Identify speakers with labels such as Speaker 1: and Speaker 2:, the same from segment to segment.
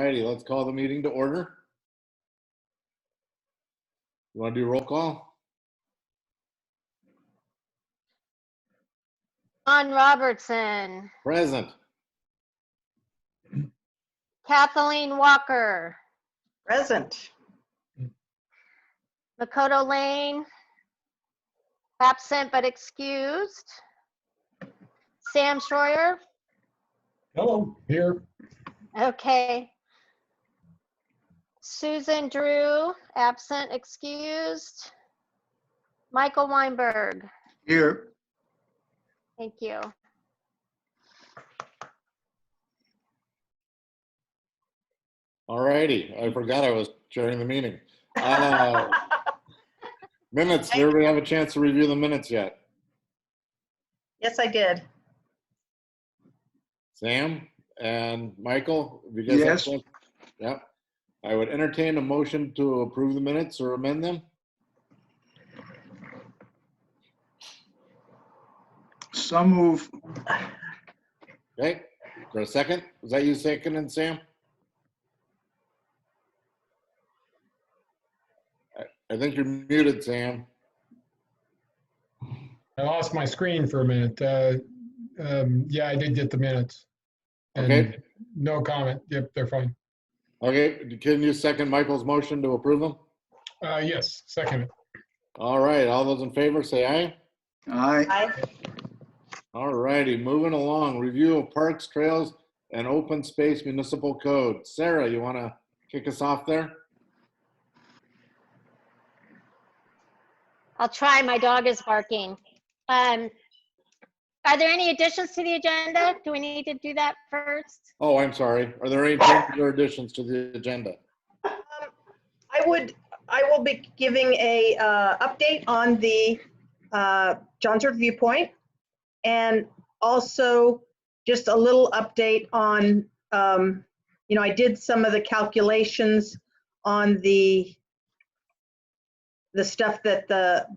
Speaker 1: righty, let's call the meeting to order. You want to do roll call?
Speaker 2: John Robertson,
Speaker 1: Present.
Speaker 2: Kathleen Walker,
Speaker 3: Present.
Speaker 2: Makoto Lane, absent but excused. Sam Schroyer,
Speaker 4: Hello, here.
Speaker 2: okay. Susan Drew, absent, excused. Michael Weinberg,
Speaker 4: Here.
Speaker 2: thank you.
Speaker 1: All righty, I forgot I was chairing the meeting. Minutes, did everybody have a chance to review the minutes yet?
Speaker 3: Yes, I did.
Speaker 1: Sam and Michael, have you guys had a
Speaker 4: Yes.
Speaker 1: chance? Yep. I would entertain a motion to approve the minutes or amend them.
Speaker 4: So move.
Speaker 1: Okay, for a second, was that you seconding, Sam? I think you're muted, Sam.
Speaker 5: I lost my screen for a minute. Yeah, I did get the minutes. And
Speaker 1: Okay.
Speaker 5: no comment. Yep, they're fine.
Speaker 1: Okay, can you second Michael's motion to approve them?
Speaker 5: Yes, second it.
Speaker 1: All right, all those in favor say aye.
Speaker 4: Aye.
Speaker 3: Aye.
Speaker 1: All righty, moving along, review of parks, trails, and open space municipal code. Sarah, you want to kick us off there?
Speaker 2: I'll try, my dog is barking. Are there any additions to the agenda? Do we need to do that first?
Speaker 1: Oh, I'm sorry. Are there any changes or additions to the agenda?
Speaker 3: I will be giving a update on the Johnsford viewpoint, and also just a little update on, I did some of the calculations on the stuff that the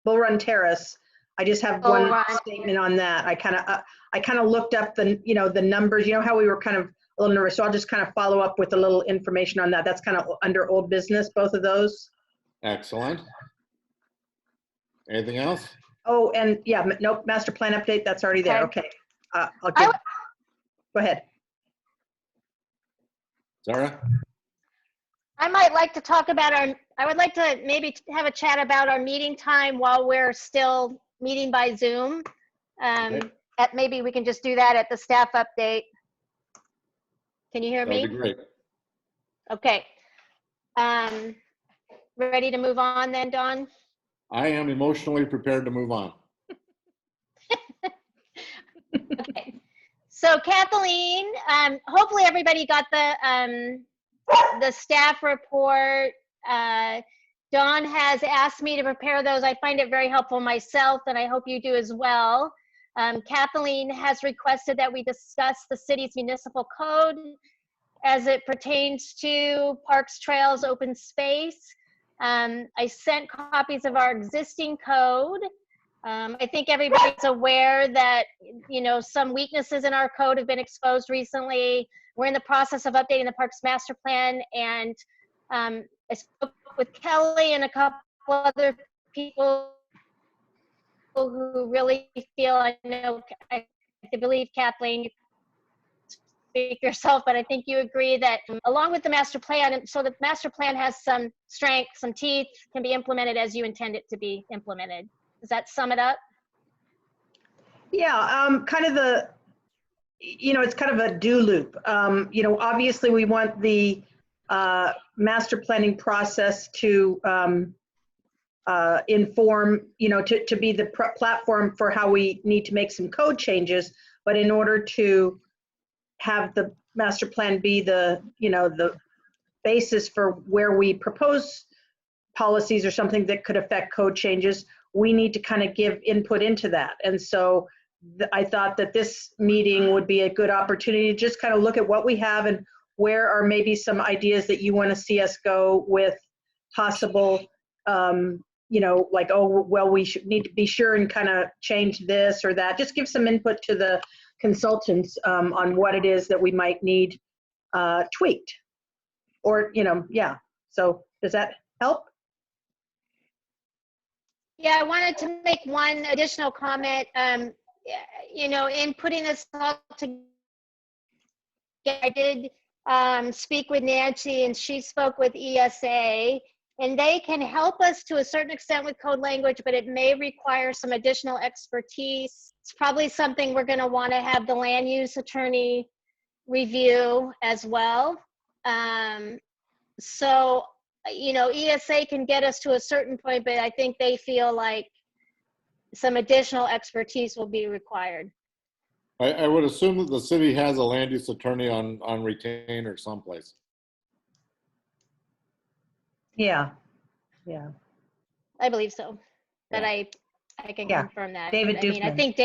Speaker 3: Bull Run Terrace. I just have
Speaker 2: Bull
Speaker 3: one
Speaker 2: Run.
Speaker 3: statement on that. I kind of looked up the numbers, how we were kind of a little nervous. So I'll just kind of follow up with a little information on that. That's kind of under old business, both of those.
Speaker 1: Excellent. Anything else?
Speaker 3: Oh, and yeah, nope, master plan update, that's already there. Okay. Go ahead.
Speaker 1: Sarah?
Speaker 2: I might like to talk about I would like to maybe have a chat about our meeting time while we're still meeting by Zoom. Maybe we can just do that at the staff update. Can you hear me?
Speaker 1: That'd be great.
Speaker 2: Okay. Ready to move on then, Dawn?
Speaker 1: I am emotionally prepared to move on.
Speaker 2: Okay. So Kathleen, hopefully everybody got the staff report. Dawn has asked me to prepare those. I find it very helpful myself, and I hope you do as well. Kathleen has requested that we discuss the city's municipal code as it pertains to parks, trails, open space. I sent copies of our existing code. I think everybody's aware that, some weaknesses in our code have been exposed recently. We're in the process of updating the Parks Master Plan, and I spoke with Kelly and a couple other people who really feel, I believe, Kathleen, you speak yourself, but I think you agree that along with the master plan, so the master plan has some strength, some teeth, can be implemented as you intend it to be implemented. Does that sum it up?
Speaker 3: Yeah, kind of it's kind of a do loop. Obviously we want the master planning process to inform, to be the platform for how we need to make some code changes. But in order to have the master plan be the basis for where we propose policies or something that could affect code changes, we need to kind of give input into that. And so I thought that this meeting would be a good opportunity to just kind of look at what we have and where are maybe some ideas that you want to see us go with possible, like, oh, well, we should need to be sure and kind of change this or that. Just give some input to the consultants on what it is that we might need tweaked. Or, yeah. So does that help?
Speaker 2: Yeah, I wanted to make one additional comment. In putting this all together, I did speak with Nancy, and she spoke with ESA, and they can help us to a certain extent with code language, but it may require some additional expertise. It's probably something we're going to want to have the land use attorney review as well. So, ESA can get us to a certain point, but I think they feel like some additional expertise will be required.
Speaker 1: I would assume that the city has a land use attorney on retainer someplace.
Speaker 3: Yeah. Yeah.
Speaker 2: I believe so, but
Speaker 1: Yeah.
Speaker 2: I can
Speaker 3: Yeah.
Speaker 2: confirm that.
Speaker 3: David
Speaker 2: I mean, I
Speaker 3: Dufman.
Speaker 2: think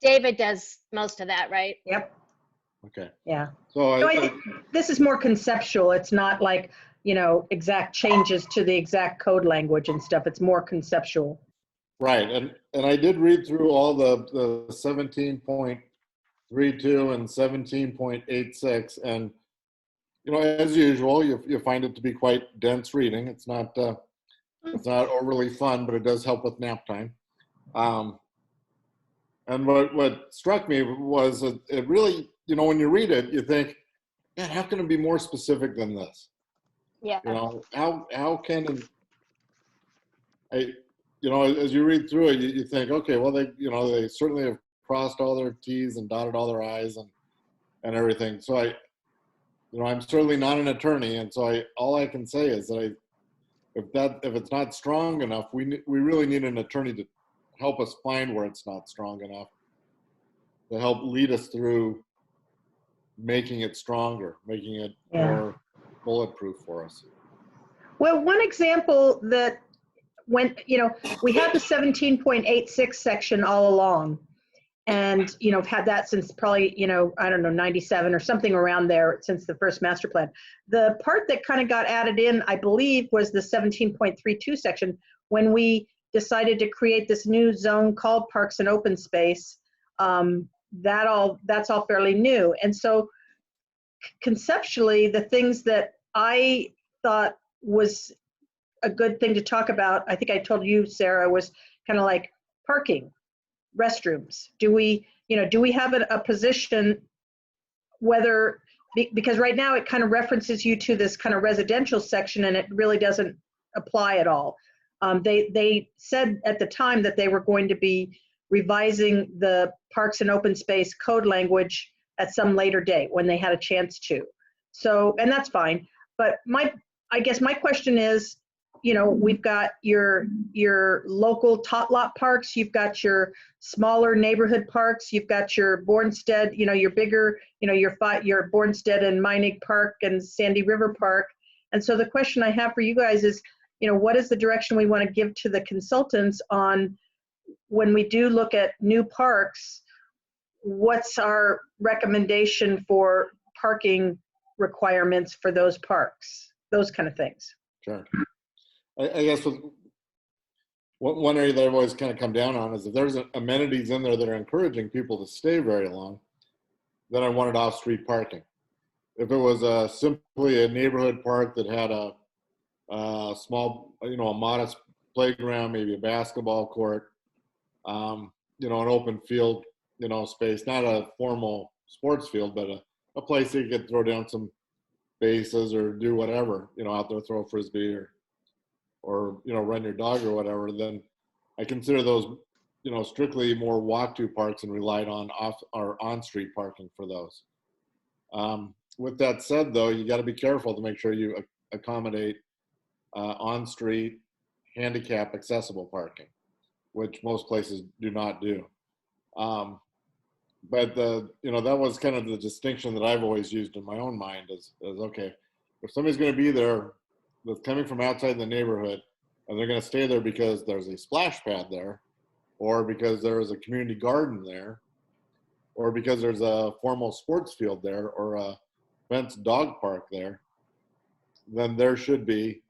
Speaker 2: David does most of that, right?
Speaker 3: Yep.
Speaker 1: Okay.
Speaker 3: Yeah.
Speaker 1: So
Speaker 3: So I think this is more conceptual. It's not like, exact changes to the exact code language and stuff. It's more conceptual.
Speaker 1: right, and I did read through all the 17.32 and 17.86, and as usual, you find it to be quite dense reading. It's not overly fun, but it does help with nap time. And what struck me was that it really, when you read it, you think, man, how can it be more specific than this?
Speaker 2: Yeah.
Speaker 1: How can as you read through it, you think, okay, well, they certainly have crossed all their T's and dotted all their I's and everything. So I'm certainly not an attorney, and so all I can say is that if it's not strong enough, we really need an attorney to help us find where it's not strong enough, to help lead us through making it stronger, making it more bulletproof for us.
Speaker 3: Well, one example that when, we had the 17.86 section all along, and, I've had that since probably, I don't know, 97 or something around there, since the first master plan. The part that kind of got added in, I believe, was the 17.32 section, when we decided to create this new zone called Parks and Open Space. That's all fairly new. And so conceptually, the things that I thought was a good thing to talk about, I think I told you, Sarah, was kind of like parking, restrooms. Do we have a position, whether, because right now it kind of references you to this kind of residential section, and it really doesn't apply at all. They said at the time that they were going to be revising the Parks and Open Space code language at some later date when they had a chance to. So, and that's fine. But I guess my question is, we've got your local tot lot parks, you've got your smaller neighborhood parks, you've got your Bornstead, your bigger, your Bornstead and Meinig Park and Sandy River Park. And so the question I have for you guys is, what is the direction we want to give to the consultants on when we do look at new parks? What's our recommendation for parking requirements for those parks? Those kind of things.
Speaker 1: Sure. I guess one area that I've always kind of come down on is if there's amenities in there that are encouraging people to stay very long, then I wanted off-street parking. If it was simply a neighborhood park that had a small, a modest playground, maybe a basketball court, an open field, space, not a formal sports field, but a place that you could throw down some bases or do whatever, out there, throw a frisbee or run your dog or whatever, then I consider those, strictly more walk-to parks and relied on on-street parking for those. With that said, though, you got to be careful to make sure you accommodate on-street handicap accessible parking, which most places do not do. But that was kind of the distinction that I've always used in my own mind is okay, if somebody's going to be there that's coming from outside the neighborhood and they're going to stay there because there's a splash pad there, or because there is a community garden there, or because there's a formal sports field there, or a fenced dog park there, then there should be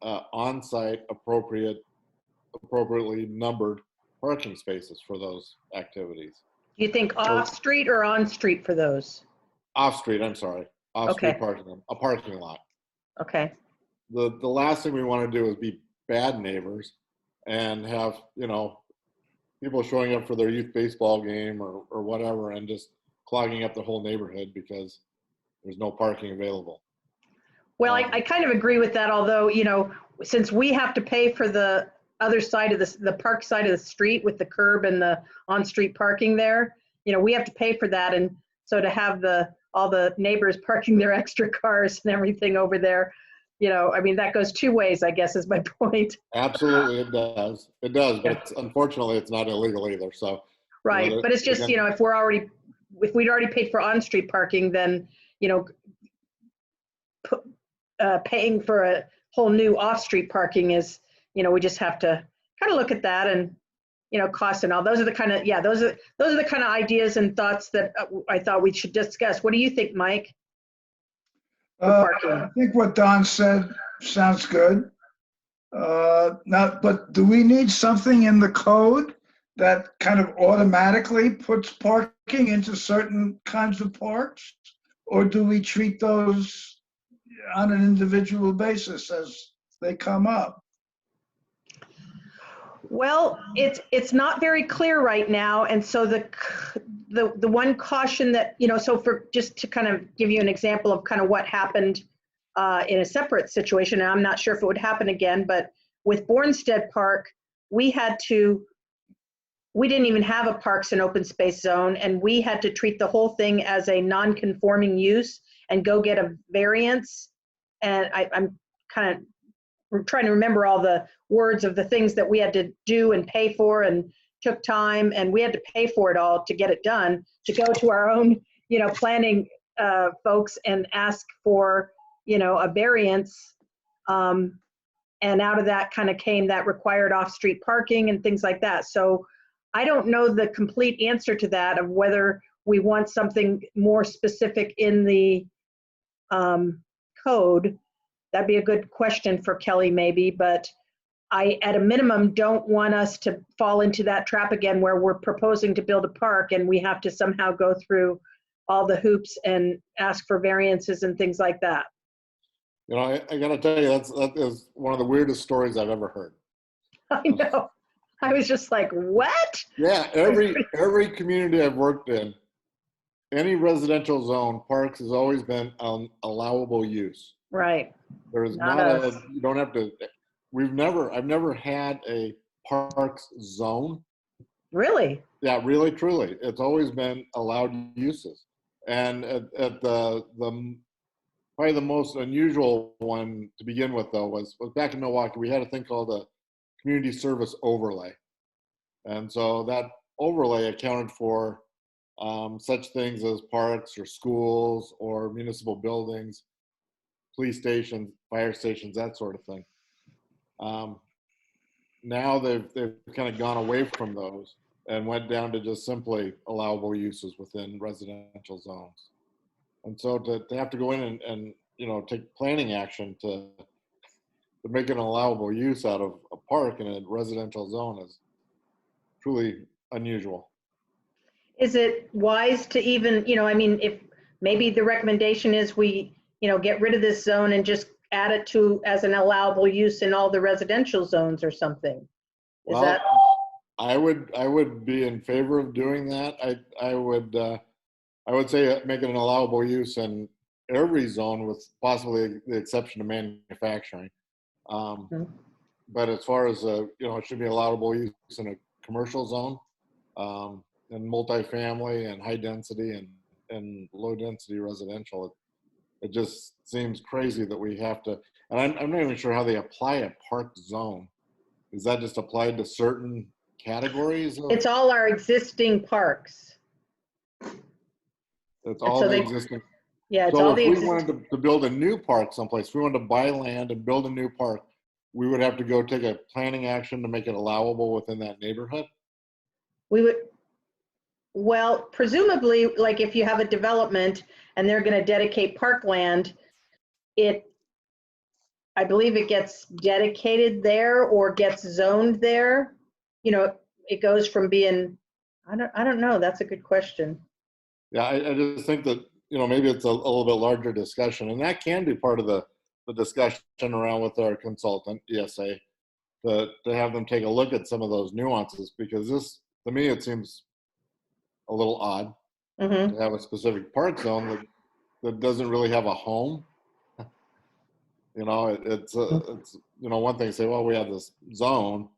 Speaker 1: on-site appropriately numbered parking spaces for those activities.
Speaker 3: Do you think off-street or on-street for those?
Speaker 1: Off-street, I'm sorry. Off-street
Speaker 3: Okay.
Speaker 1: parking, a parking lot.
Speaker 3: Okay,
Speaker 1: The last thing we want to do is be bad neighbors and have, people showing up for their youth baseball game or whatever and just clogging up the whole neighborhood because there's no parking available.
Speaker 3: well, I kind of agree with that, although, since we have to pay for the other side of the park side of the street with the curb and the on-street parking there, we have to pay for that, and so to have all the neighbors parking their extra cars and everything over there, that goes two ways, I guess, is my point.
Speaker 1: Absolutely, it does. It does, but
Speaker 3: Yeah.
Speaker 1: unfortunately, it's not illegal either. So,
Speaker 3: Right, but it's just,
Speaker 1: again,
Speaker 3: if we'd already paid for on-street parking, then, paying for a whole new off-street parking is, we just have to kind of look at that and, cost and all. Those are the kind of, those are the kind of ideas and thoughts that I thought we should discuss. What do you think, Mike?
Speaker 4: I think what Don said sounds good. But do we need something in the code that kind of automatically puts parking into certain kinds of parks? Or do we treat those on an individual basis as they come up?
Speaker 3: Well, it's not very clear right now, and so the one caution that, so for just to kind of give you an example of kind of what happened in a separate situation, and I'm not sure if it would happen again, but with Bornstead Park, we didn't even have a parks and open space zone, and we had to treat the whole thing as a non-conforming use and go get a variance. And I'm kind of trying to remember all the words of the things that we had to do and pay for, and took time, and we had to pay for it all to get it done, to go to our own, planning folks and ask for, a variance. And out of that kind of came that required off-street parking and things like that. So I don't know the complete answer to that, of whether we want something more specific in the code. That'd be a good question for Kelly maybe, but I, at a minimum, don't want us to fall into that trap again where we're proposing to build a park and we have to somehow go through all the hoops and ask for variances and things like that.
Speaker 1: I gotta tell you, that is one of the weirdest stories I've ever heard.
Speaker 3: I know. I was just like, what?
Speaker 1: Yeah, every community I've worked in, any residential zone, parks has always been allowable use.
Speaker 3: Right.
Speaker 1: There's
Speaker 3: Not
Speaker 1: not
Speaker 3: us.
Speaker 1: you don't have to, I've never had a parks zone.
Speaker 3: Really?
Speaker 1: Yeah, really, truly. It's always been allowed uses. And at the probably the most unusual one to begin with, though, was back in Milwaukee. We had a thing called a community service overlay. And so that overlay accounted for such things as parks or schools or municipal buildings, police stations, fire stations, that sort of thing. Now they've kind of gone away from those and went down to just simply allowable uses within residential zones. And so to have to go in and take planning action to make an allowable use out of a park in a residential zone is truly unusual.
Speaker 3: Is it wise to even, if maybe the recommendation is we, get rid of this zone and just add it to as an allowable use in all the residential zones or something? Is
Speaker 1: Well,
Speaker 3: that?
Speaker 1: I would be in favor of doing that. I would say make it an allowable use in every zone, with possibly the exception of manufacturing. But as far as it should be allowable use in a commercial zone, and multifamily and high density and low density residential. It just seems crazy that we have to. And I'm not even sure how they apply a park zone. Is that just applied to certain categories?
Speaker 3: It's all our existing parks.
Speaker 1: It's all
Speaker 3: so
Speaker 1: the
Speaker 3: they-
Speaker 1: existing.
Speaker 3: Yeah, it's
Speaker 1: So
Speaker 3: all
Speaker 1: if
Speaker 3: the
Speaker 1: we
Speaker 3: existing.
Speaker 1: wanted to build a new park someplace, if we wanted to buy land and build a new park, we would have to go take a planning action to make it allowable within that neighborhood.
Speaker 3: We would, well, presumably, like if you have a development and they're going to dedicate parkland, I believe it gets dedicated there or gets zoned there. It goes from being I don't know. That's a good question.
Speaker 1: Yeah, I just think that, maybe it's a little bit larger discussion, and that can be part of the discussion around with our consultant, ESA, to have them take a look at some of those nuances, because this, to me, it seems a little odd
Speaker 3: Mm-hmm.
Speaker 1: to have a specific park zone that doesn't really have a home. It's one thing to say, well, we have this zone.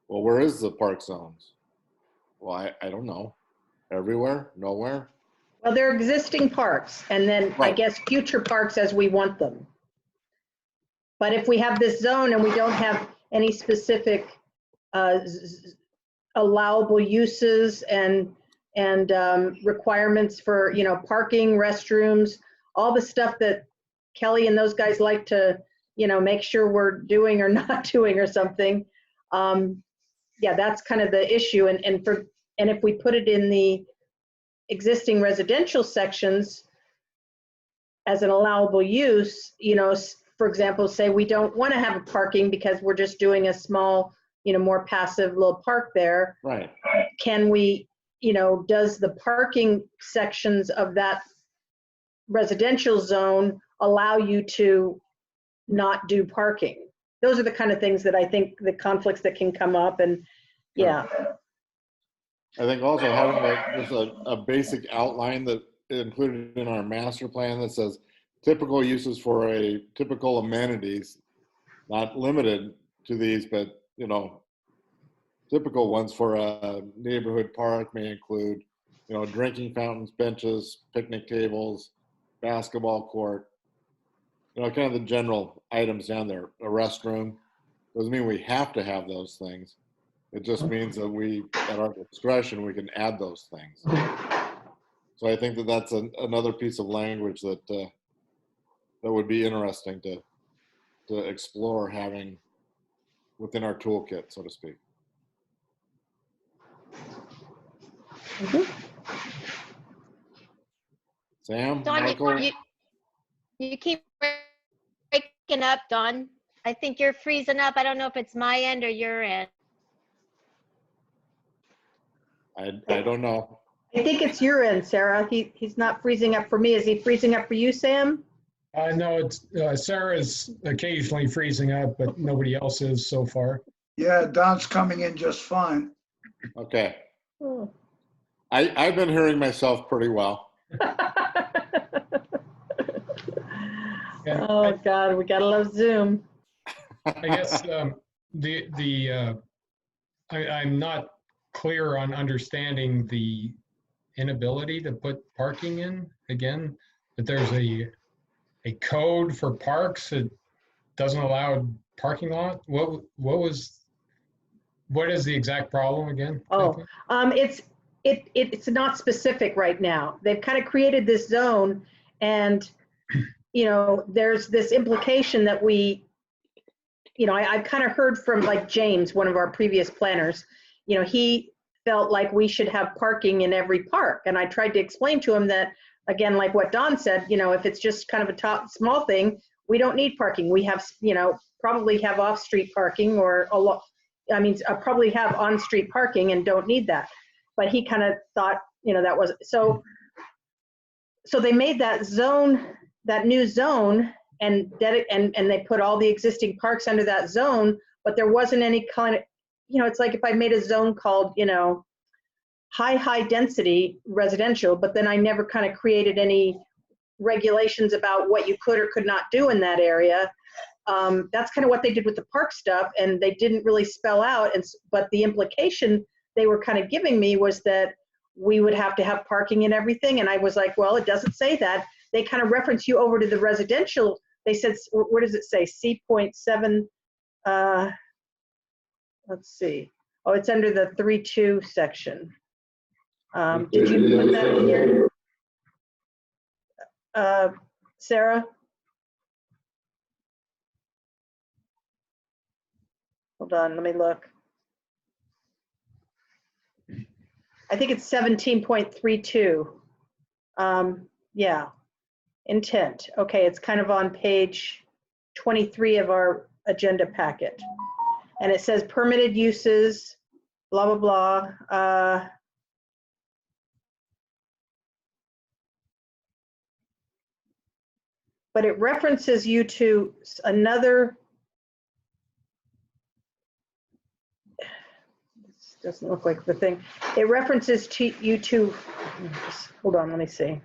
Speaker 1: Well, where is the park zones? Well, I don't know. Everywhere? Nowhere?
Speaker 3: Well, they're existing parks, and then I
Speaker 1: Right.
Speaker 3: guess future parks as we want them. But if we have this zone and we don't have any specific allowable uses and requirements for, parking, restrooms, all the stuff that Kelly and those guys like to, make sure we're doing or not doing or something. Yeah, that's kind of the issue. And if we put it in the existing residential sections as an allowable use, for example, say we don't want to have a parking because we're just doing a small, more passive little park there.
Speaker 1: Right.
Speaker 3: Can we, does the parking sections of that residential zone allow you to not do parking? Those are the kind of things that I think the conflicts that can come up, and yeah.
Speaker 1: I think also having just a basic outline that included in our master plan that says typical uses for a typical amenities, not limited to these, but typical ones for a neighborhood park may include, drinking fountains, benches, picnic tables, basketball court, kind of the general items down there. A restroom doesn't mean we have to have those things. It just means that we, at our discretion, we can add those things. So I think that that's another piece of language that that would be interesting to explore having within our toolkit, so to speak. Sam,
Speaker 2: Dawn,
Speaker 1: Michael?
Speaker 2: you keep breaking up, Dawn. I think you're freezing up. I don't know if it's my end or your end.
Speaker 1: I don't know.
Speaker 3: I think it's your end, Sarah. He's not freezing up for me. Is he freezing up for you, Sam?
Speaker 5: No, it's Sarah's occasionally freezing up, but nobody else is so far.
Speaker 4: Yeah, Don's coming in just fine.
Speaker 1: Okay.
Speaker 3: Oh.
Speaker 1: I've been hearing myself pretty well.
Speaker 5: Yeah,
Speaker 3: Oh God, we gotta love Zoom.
Speaker 5: I guess I'm not clear on understanding the inability to put parking in again. That there's a code for parks that doesn't allow parking lot. What is the exact problem again?
Speaker 3: Oh, it's not specific right now. They've kind of created this zone, and there's this implication that I've kind of heard from like James, one of our previous planners. He felt like we should have parking in every park, and I tried to explain to him that, again, like what Don said, if it's just kind of a small thing, we don't need parking. We have, probably have off-street parking or probably have on-street parking and don't need that. But he kind of thought, that was, so they made that zone, that new zone, and they put all the existing parks under that zone, but there wasn't any kind of, it's like if I made a zone called, high density residential, but then I never kind of created any regulations about what you could or could not do in that area. That's kind of what they did with the park stuff, and they didn't really spell out. But the implication they were kind of giving me was that we would have to have parking and everything. And I was like, well, it doesn't say that. They kind of reference you over to the residential. They said, where does it say? C.7. Let's see. Oh, it's under the 3.2 section. Did you put that in here? Sarah? Hold on, let me look. I think it's 17.32. Yeah, intent. Okay, it's kind of on page 23 of our agenda packet. And it says permitted uses, blah, blah, blah. but it references you to another. This doesn't look like the thing. It references to you to, hold on, let me see.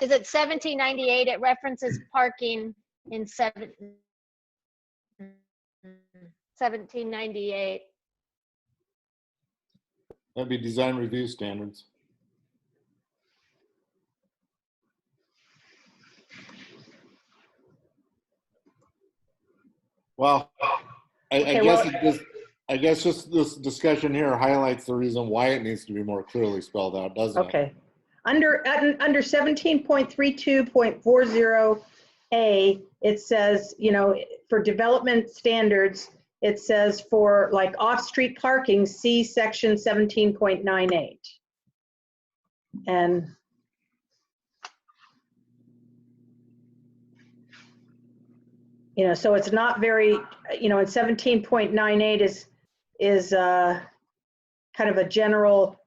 Speaker 2: Is it 1798? It references parking in 1798.
Speaker 1: That'd be design review standards. Well,
Speaker 3: Okay,
Speaker 1: I guess just this discussion here highlights the reason why it needs to be more clearly spelled out, doesn't it?
Speaker 3: Okay. Under 17.32.40A, it says, you know, for development standards, it says for like off-street parking, see section 17.98. And you know, so it's not very, you know, and 17.98 is kind of a general,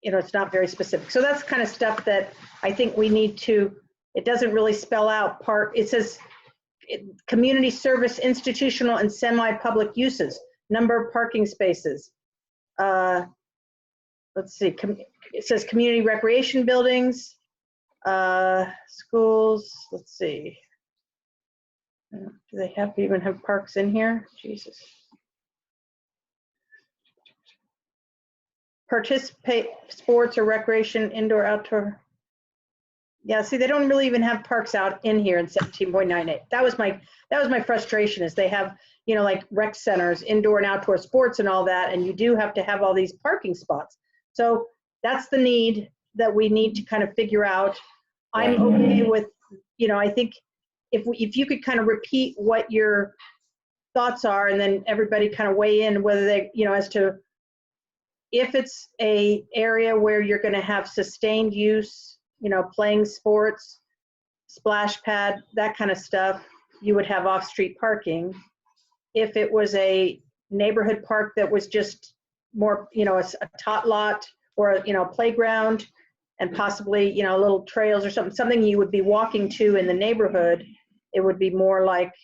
Speaker 3: you know, it's not very specific. So that's kind of stuff that I think we need to, it doesn't really spell out it says community service, institutional and semi-public uses, number of parking spaces. Let's see, it says community recreation buildings, schools, let's see. Do they even have parks in here? Jesus. Participate sports or recreation, indoor, outdoor. Yeah, see, they don't really even have parks out in here in 17.98. That was my frustration, is they have, you know, like rec centers, indoor and outdoor sports and all that, and you do have to have all these parking spots. So that's the need that we need to kind of figure out. I'm okay with, you know, I think if you could kind of repeat what your thoughts are, and then everybody kind of weigh in whether they, you know, as to if it's a area where you're going to have sustained use, you know, playing sports, splash pad, that kind of stuff, you would have off-street parking. If it was a neighborhood park that was just more, you know, a tot lot or a, you know, playground and possibly, you know, little trails or something you would be walking to in the neighborhood, it would be more like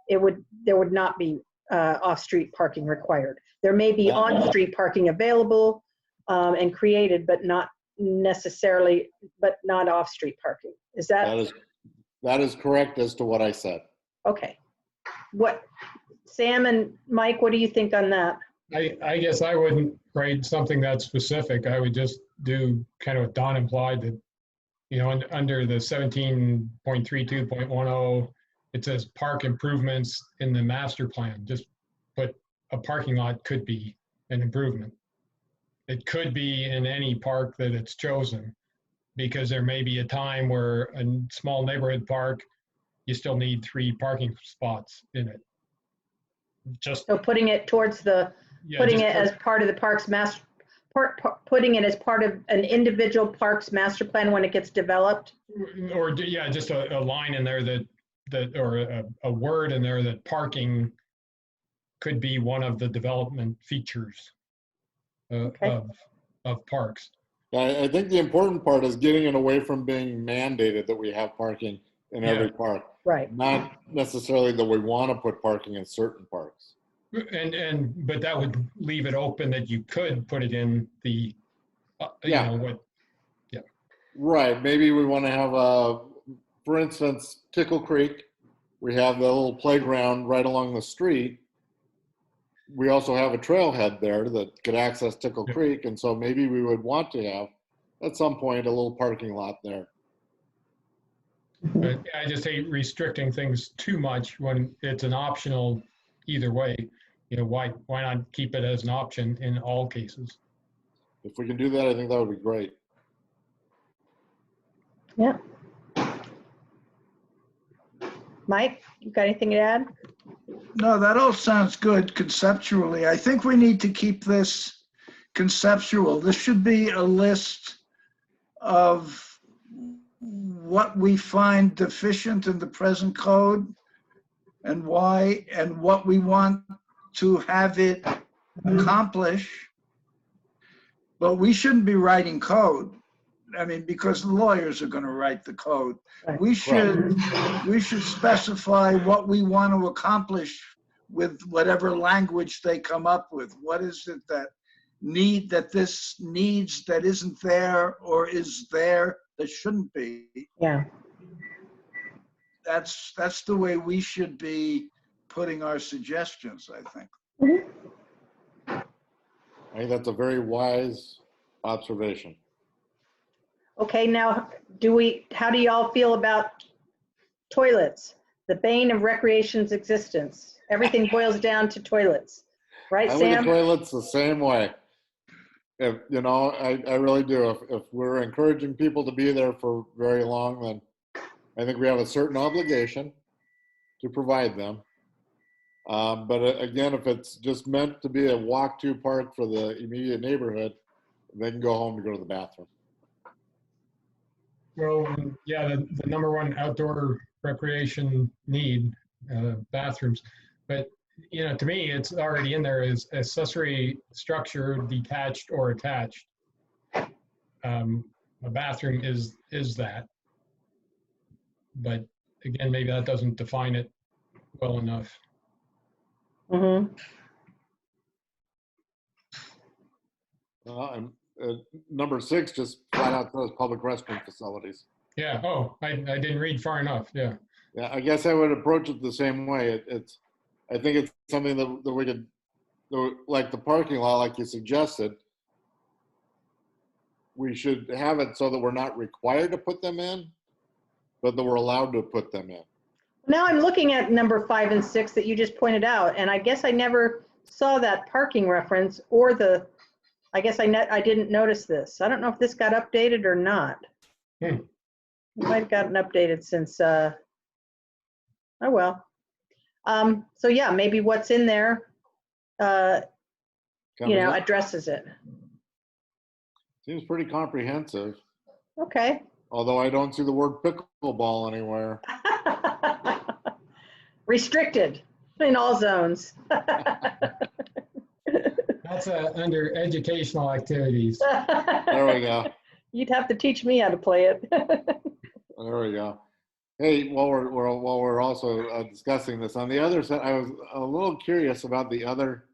Speaker 3: there would not be off-street parking required. There may be on-street parking available and created, but not necessarily, but not off-street parking. Is that?
Speaker 1: That is correct as to what I said.
Speaker 3: Okay. What, Sam and Mike, what do you think on that?
Speaker 5: I guess I wouldn't write something that specific. I would just do kind of what Don implied, that, you know, under the 17.32.10, it says park improvements in the master plan. Just put a parking lot could be an improvement. It could be in any park that it's chosen, because there may be a time where a small neighborhood park, you still need 3 parking spots in it. Just
Speaker 3: So putting it towards the, putting it as part of the park's master, putting it as part of an individual park's master plan when it gets developed?
Speaker 5: Or yeah, just a line in there that or a word in there that parking could be one of the development features of parks.
Speaker 1: I think the important part is getting it away from being mandated that we have parking in every park.
Speaker 3: Right.
Speaker 1: Not necessarily that we want to put parking in certain parks.
Speaker 5: But that would leave it open that you could put it in the, you know, what, yeah.
Speaker 1: Right. Maybe we want to have for instance, Tickle Creek. We have the little playground right along the street. We also have a trailhead there that could access Tickle Creek, and so maybe we would want to have, at some point, a little parking lot there.
Speaker 5: But I just hate restricting things too much when it's an optional either way. You know, why not keep it as an option in all cases?
Speaker 1: If we can do that, I think that would be great.
Speaker 3: Yeah. Mike, you got anything to add?
Speaker 4: No, that all sounds good conceptually. I think we need to keep this conceptual. This should be a list of what we find deficient in the present code and why, and what we want to have it accomplish. But we shouldn't be writing code. I mean, because the lawyers are gonna write the code.
Speaker 3: Right.
Speaker 4: We should specify what we want to accomplish with whatever language they come up with. What is it that this needs that isn't there or is there that shouldn't be?
Speaker 3: Yeah.
Speaker 4: That's the way we should be putting our suggestions, I think.
Speaker 1: I think that's a very wise observation.
Speaker 3: Okay, now, how do y'all feel about toilets? The bane of recreation's existence. Everything boils down to toilets. Right,
Speaker 1: I look at
Speaker 3: Sam?
Speaker 1: toilets the same way. If, you know, I really do. If we're encouraging people to be there for very long, then I think we have a certain obligation to provide them. But again, if it's just meant to be a walk-to park for the immediate neighborhood, they can go home to go to the bathroom.
Speaker 5: Well, yeah, the number one outdoor recreation need, bathrooms. But, you know, to me, it's already in there as accessory structure, detached or attached. A bathroom is that. But again, maybe that doesn't define it well enough.
Speaker 3: Mm-hmm.
Speaker 1: And number 6 just flat out says public restroom facilities.
Speaker 5: Yeah. Oh, I didn't read far enough. Yeah.
Speaker 1: Yeah, I guess I would approach it the same way. I think it's something that we could, like the parking lot, like you suggested, we should have it so that we're not required to put them in, but that we're allowed to put them in.
Speaker 3: Now I'm looking at number 5 and 6 that you just pointed out, and I guess I never saw that parking reference or I guess I didn't notice this. I don't know if this got updated or not.
Speaker 5: Hmm.
Speaker 3: It might have gotten updated since, oh well. So yeah, maybe what's in there,
Speaker 1: Covers it.
Speaker 3: addresses it.
Speaker 1: Seems pretty comprehensive,
Speaker 3: Okay.
Speaker 1: although I don't see the word pickleball anywhere.
Speaker 3: Restricted in all zones.
Speaker 5: That's under educational activities.
Speaker 1: There we go.
Speaker 3: You'd have to teach me how to play it.
Speaker 1: There we go. Hey, while we're also discussing this, on the other side, I was a little curious about the other.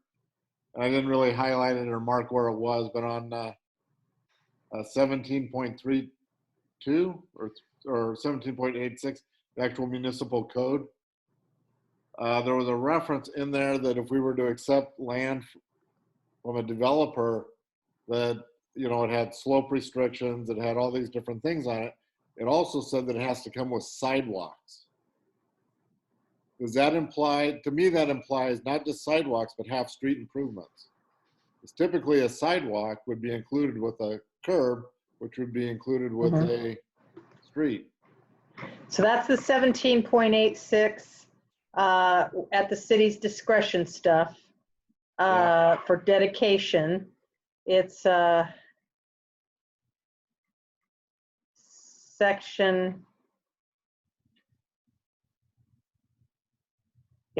Speaker 1: I didn't really highlight it or mark where it was, but on 17.32 or 17.86, the actual municipal code, there was a reference in there that if we were to accept land from a developer, that it had slope restrictions, it had all these different things on it. It also said that it has to come with sidewalks. Does that imply, to me, that implies not just sidewalks, but half street improvements? Because typically a sidewalk would be included with a curb, which would be included with a street.
Speaker 3: So that's the 17.86 at the city's discretion stuff for dedication. It's section,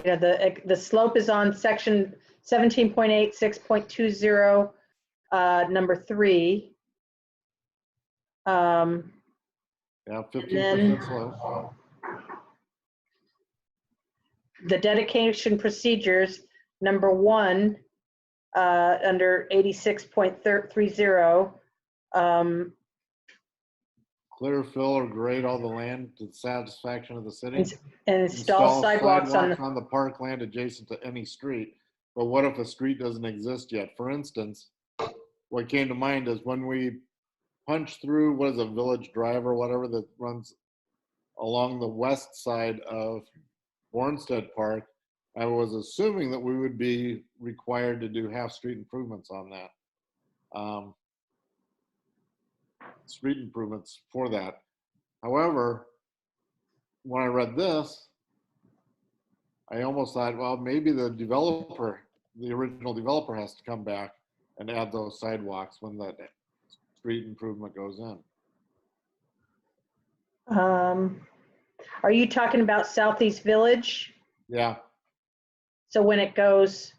Speaker 3: the slope is on section 17.86.20, number 3.
Speaker 1: Yeah, 15% slope.
Speaker 3: The dedication procedures, number 1, under 86.30,
Speaker 1: Clear, fill, or grade all the land to the satisfaction of the city.
Speaker 3: and install sidewalks
Speaker 1: on the parkland adjacent to any street. But what if a street doesn't exist yet? For instance, what came to mind is when we punch through, what is a Village Drive or whatever that runs along the west side of Bornstead Park, I was assuming that we would be required to do half street improvements on that. Street improvements for that. However, when I read this, I almost thought, well, maybe the original developer has to come back and add those sidewalks when that street improvement goes in.
Speaker 3: Are you talking about Southeast Village?
Speaker 1: Yeah.
Speaker 3: So when it goes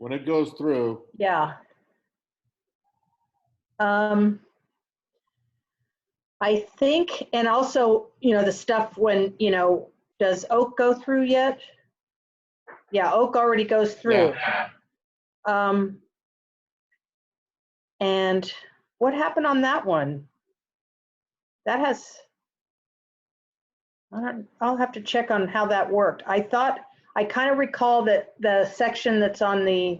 Speaker 1: through.
Speaker 3: Yeah. I think, and also, the stuff when, does Oak go through yet? Yeah, Oak already goes through. And what happened on that one? That has, I'll have to check on how that worked. I kind of recall that the section that's on the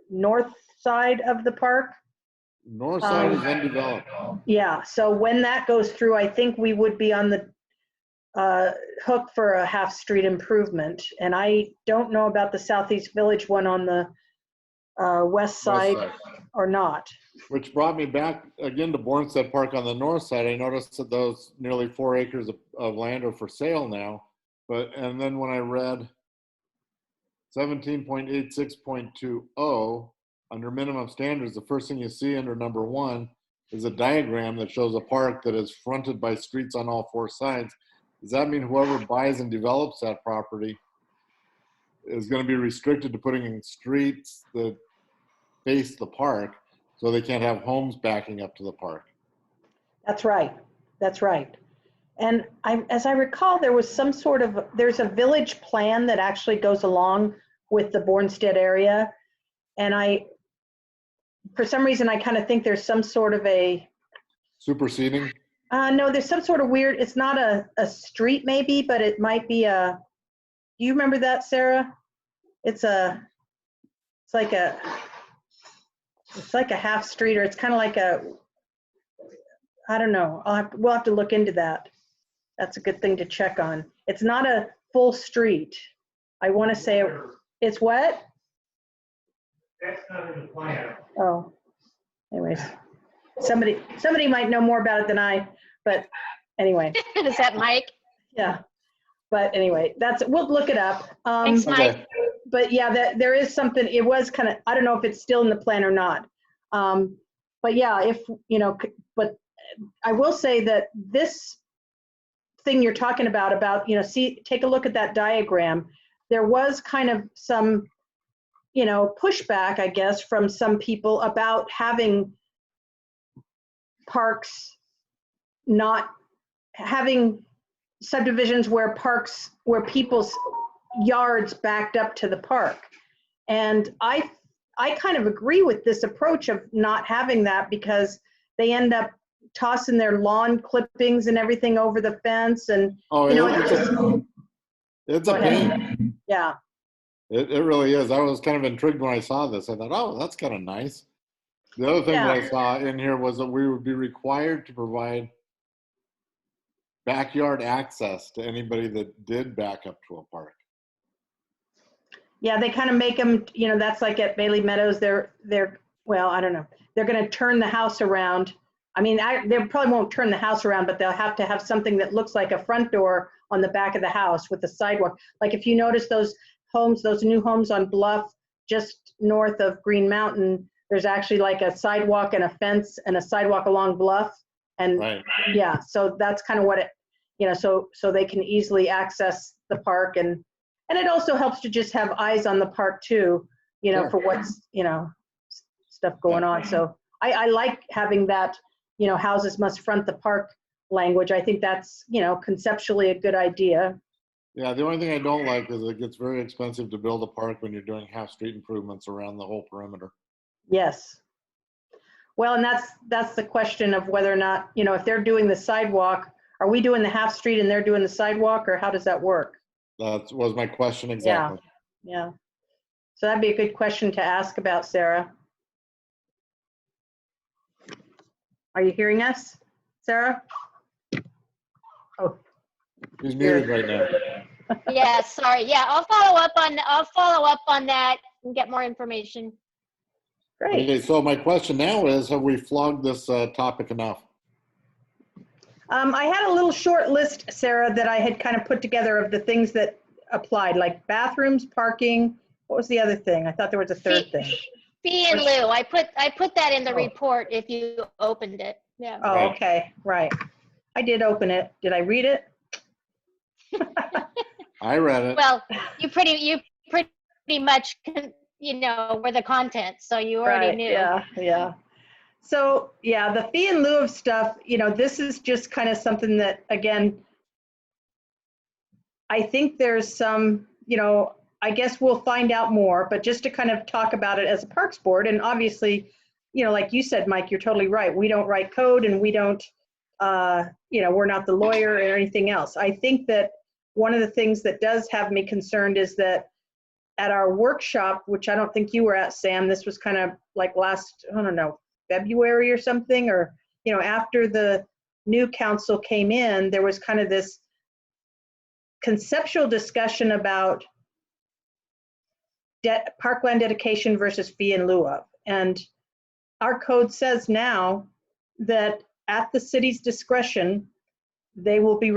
Speaker 3: north side of the park.
Speaker 1: North side is undeveloped.
Speaker 3: Yeah, so when that goes through, I think we would be on the hook for a half street improvement. And I don't know about the Southeast Village one on the west side or not.
Speaker 1: Which brought me back again to Bornstead Park on the north side. I noticed that those nearly 4 acres of land are for sale now. And then when I read 17.86.20 under minimum standards, the first thing you see under number 1 is a diagram that shows a park that is fronted by streets on all 4 sides. Does that mean whoever buys and develops that property is going to be restricted to putting in streets that face the park, so they can't have homes backing up to the park?
Speaker 3: That's right. That's right. And as I recall, there was there's a village plan that actually goes along with the Bornstead area. And for some reason, I kind of think there's some sort of a
Speaker 1: Superseding?
Speaker 3: No, there's some sort of weird, it's not a street maybe, but it might be do you remember that, Sarah? It's like a half street, or it's kind of like I don't know. We'll have to look into that. That's a good thing to check on. It's not a full street. I want to say it's what?
Speaker 6: That's not in the plan.
Speaker 3: Oh, anyways, somebody might know more about it than I, but anyway.
Speaker 2: Is that Mike?
Speaker 3: Yeah, but anyway, we'll look it up.
Speaker 2: Thanks, Mike.
Speaker 1: Okay.
Speaker 3: But yeah, there is something, it was kind of, I don't know if it's still in the plan or not. But yeah, but I will say that this thing you're talking about, take a look at that diagram. There was kind of some, pushback, I guess, from some people about having parks, not having subdivisions where people's yards backed up to the park. And I kind of agree with this approach of not having that, because they end up tossing their lawn clippings and everything over the fence, and
Speaker 1: it's a pain.
Speaker 3: Yeah.
Speaker 1: It really is. I was kind of intrigued when I saw this. I thought, oh, that's kind of nice. The other thing that I saw in here was that we would be required to provide backyard access to anybody that did back up to a park.
Speaker 3: Yeah, they kind of make them, that's like at Bailey Meadows, well, I don't know. They're going to turn the house around. I mean, they probably won't turn the house around, but they'll have to have something that looks like a front door on the back of the house with the sidewalk. Like if you notice those new homes on Bluff, just north of Green Mountain, there's actually like a sidewalk and a fence and a sidewalk along Bluff. And
Speaker 1: Right.
Speaker 3: Yeah, so that's kind of what so they can easily access the park. And it also helps to just have eyes on the park too,
Speaker 1: Sure.
Speaker 3: for what's, stuff going on. So I like having that, houses must front the park language. I think that's, conceptually a good idea.
Speaker 1: Yeah, the only thing I don't like is it gets very expensive to build a park when you're doing half street improvements around the whole perimeter.
Speaker 3: Yes. Well, and that's the question of whether or not, if they're doing the sidewalk, are we doing the half street and they're doing the sidewalk, or how does that work?
Speaker 1: That was my question exactly.
Speaker 3: Yeah. So that'd be a good question to ask about, Sarah. Are you hearing us, Sarah? Oh,
Speaker 1: He's muted right now.
Speaker 2: Yeah, sorry. Yeah, I'll follow up on that and get more information.
Speaker 3: great.
Speaker 1: Okay, so my question now is, have we flogged this topic enough?
Speaker 3: I had a little short list, Sarah, that I had kind of put together of the things that applied, like bathrooms, parking. What was the other thing? I thought there was a third thing.
Speaker 2: Fee and lieu. I put that in the report if you opened it. Yeah.
Speaker 3: Oh,
Speaker 1: Right.
Speaker 3: okay, right. I did open it. Did I read it?
Speaker 1: I read it.
Speaker 2: Well, you pretty much were the content, so you already
Speaker 3: Right,
Speaker 2: knew.
Speaker 3: Yeah. So, yeah, the fee in lieu of stuff, this is just kind of something that, again, I think there's some, I guess we'll find out more, but just to kind of talk about it as a Parks Board, and obviously, like you said, Mike, you're totally right. We don't write code and we don't, we're not the lawyer or anything else. I think that one of the things that does have me concerned is that at our workshop, which I don't think you were at, Sam, this was kind of like last, I don't know, February or something, or, after the new council came in, there was kind of this conceptual discussion about parkland dedication versus fee in lieu of. And our code says now that at the city's discretion, they will be,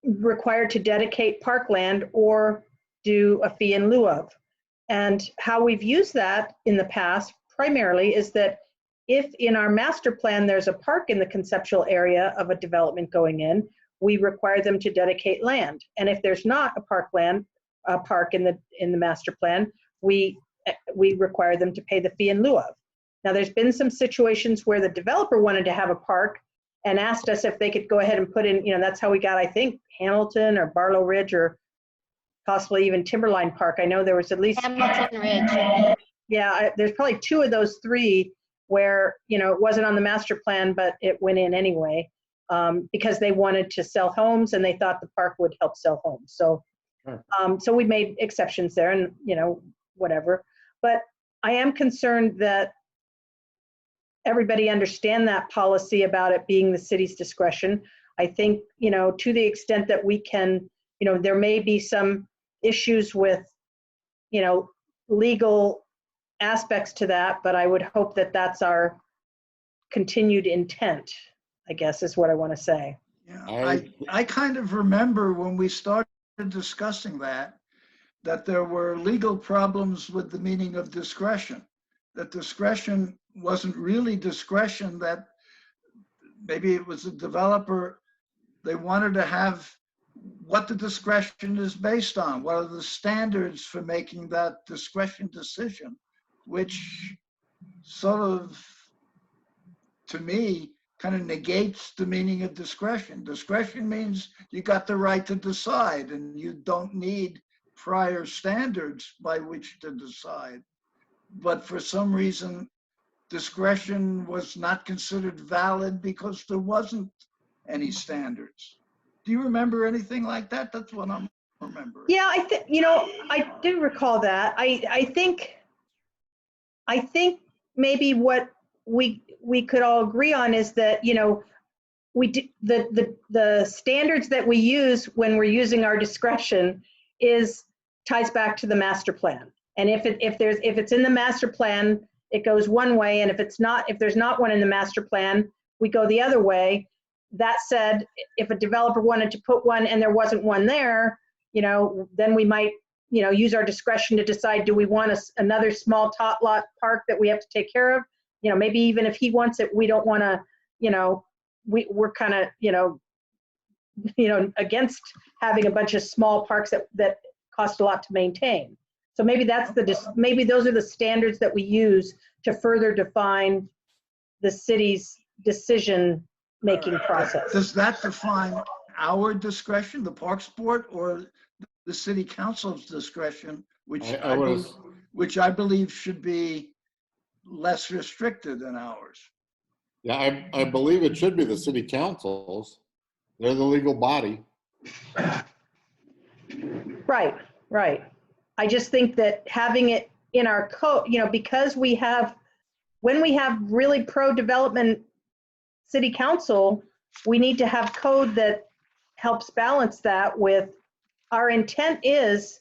Speaker 3: required to dedicate parkland or do a fee in lieu of. And how we've used that in the past primarily is that if in our master plan there's a park in the conceptual area of a development going in, we require them to dedicate land. And if there's not a park in the master plan, we require them to pay the fee in lieu of. Now, there's been some situations where the developer wanted to have a park and asked us if they could go ahead and put in, that's how we got, I think, Hamilton or Barlow Ridge or possibly even Timberline Park. I know there was at least
Speaker 2: Hamilton Ridge.
Speaker 3: Yeah, there's probably 2 of those 3 where, it wasn't on the master plan, but it went in anyway, because they wanted to sell homes and they thought the park would help sell homes. So, so we made exceptions there and, whatever. But I am concerned that everybody understand that policy about it being the city's discretion. I think, to the extent that we can, there may be some issues with, legal aspects to that, but I would hope that that's our continued intent, I guess is what I want to say.
Speaker 4: Yeah, I kind of remember when we started discussing that there were legal problems with the meaning of discretion, that discretion wasn't really discretion, that maybe it was a developer, they wanted to have what the discretion is based on, what are the standards for making that discretion decision, which sort of, to me, kind of negates the meaning of discretion. Discretion means you got the right to decide and you don't need prior standards by which to decide. But for some reason, discretion was not considered valid because there wasn't any standards. Do you remember anything like that? That's what I'm remembering.
Speaker 3: Yeah, I do recall that. I think maybe what we could all agree on is that, we do, the standards that we use when we're using our discretion ties back to the master plan. And if it's in the master plan, it goes one way, and if there's not one in the master plan, we go the other way. That said, if a developer wanted to put one and there wasn't one there, then we might, use our discretion to decide, do we want another small tot lot park that we have to take care of? Maybe even if he wants it, we don't want to, we're kind of, against having a bunch of small parks that cost a lot to maintain. So maybe maybe those are the standards that we use to further define the city's decision-making process.
Speaker 4: Does that define our discretion, the Parks Board, or the City Council's discretion, which I believe should be less restricted than ours?
Speaker 1: Yeah, I believe it should be the City Council's. They're the legal body.
Speaker 3: Right. I just think that having it in our code, because when we have really pro-development city council, we need to have code that helps balance that with our intent is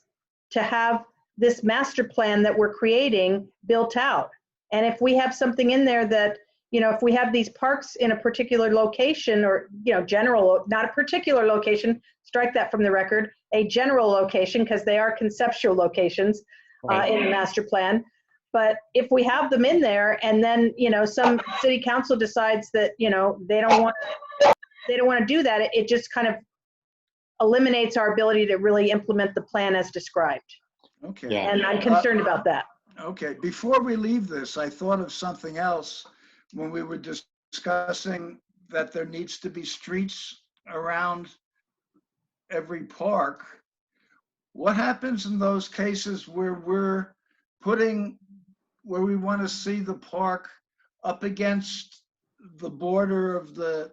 Speaker 3: to have this master plan that we're creating built out. And if we have something in there that, if we have these parks in a particular location or, general, not a particular location, strike that from the record, a general location, because they are conceptual locations in the master plan. But if we have them in there and then, some city council decides that, they don't want to do that, it just kind of eliminates our ability to really implement the plan as described.
Speaker 4: Okay.
Speaker 1: Yeah.
Speaker 3: And I'm concerned about that.
Speaker 4: Okay, before we leave this, I thought of something else when we were discussing that there needs to be streets around every park. What happens in those cases where we're putting, where we want to see the park up against the border of the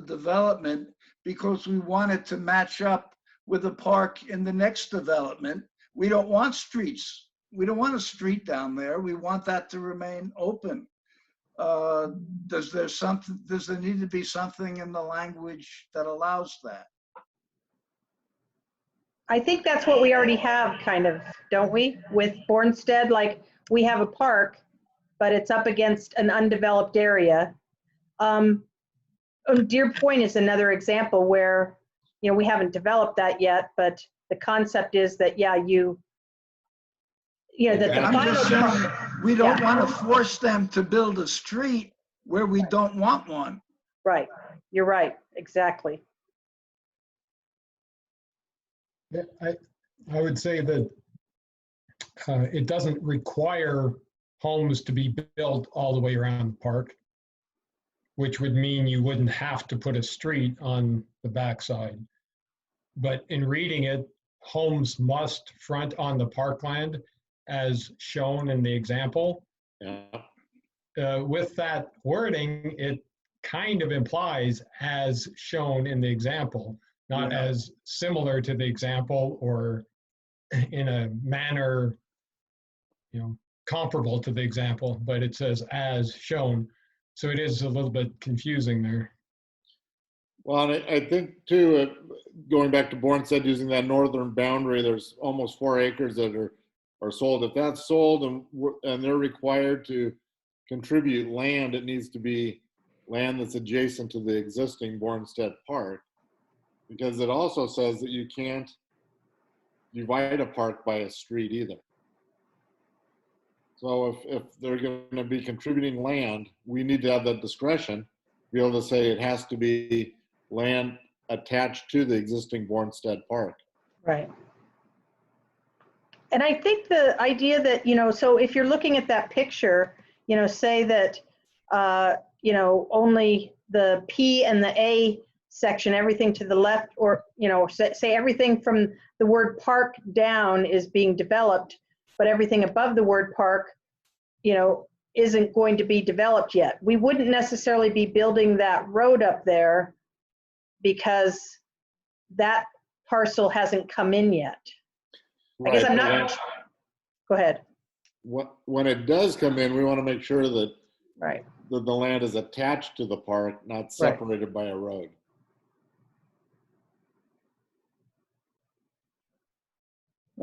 Speaker 4: development because we want it to match up with the park in the next development? We don't want streets. We don't want a street down there. We want that to remain open. Does there need to be something in the language that allows that?
Speaker 3: I think that's what we already have, kind of, don't we? With Bornstead, like, we have a park, but it's up against an undeveloped area. Deer Point is another example where, you know, we haven't developed that yet, but the concept is that, yeah, you know, that the
Speaker 4: I'm
Speaker 3: final
Speaker 4: just saying,
Speaker 3: part,
Speaker 4: we don't want to force them to build a street where we don't want one.
Speaker 3: right, you're right, exactly.
Speaker 5: Yeah, I would say that it doesn't require homes to be built all the way around the park, which would mean you wouldn't have to put a street on the backside. But in reading it, homes must front on the parkland as shown in the example.
Speaker 1: Yeah.
Speaker 5: With that wording, it kind of implies as shown in the example, not
Speaker 4: Yeah.
Speaker 5: as similar to the example or in a manner, you know, comparable to the example, but it says as shown. So it is a little bit confusing there.
Speaker 1: Well, and I think too, going back to Bornstead, using that northern boundary, there's almost 4 acres that are sold. If that's sold and they're required to contribute land, it needs to be land that's adjacent to the existing Bornstead Park, because it also says that you can't divide a park by a street either. So if they're going to be contributing land, we need to have that discretion to be able to say it has to be land attached to the existing Bornstead Park.
Speaker 3: Right. And I think the idea that, you know, so if you're looking at that picture, you know, say that, you know, only the P and the A section, everything to the left, or, you know, say everything from the word park down is being developed, but everything above the word park, you know, isn't going to be developed yet. We wouldn't necessarily be building that road up there because that parcel hasn't come in yet. I guess I'm not, go ahead.
Speaker 1: When it does come in, we want to make sure that
Speaker 3: Right.
Speaker 1: the land is attached to the park, not separated by a road.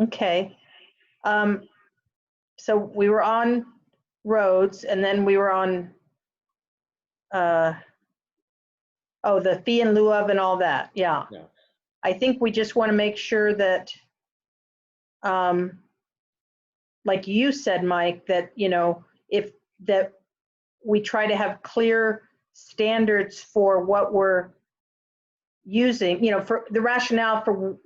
Speaker 3: Okay. So we were on roads, and then we were on, oh, the fee in lieu of and all that. Yeah.
Speaker 1: Yeah.
Speaker 3: I think we just want to make sure that, like you said, Mike, that, you know, that we try to have clear standards for what we're using, you know, for the rationale for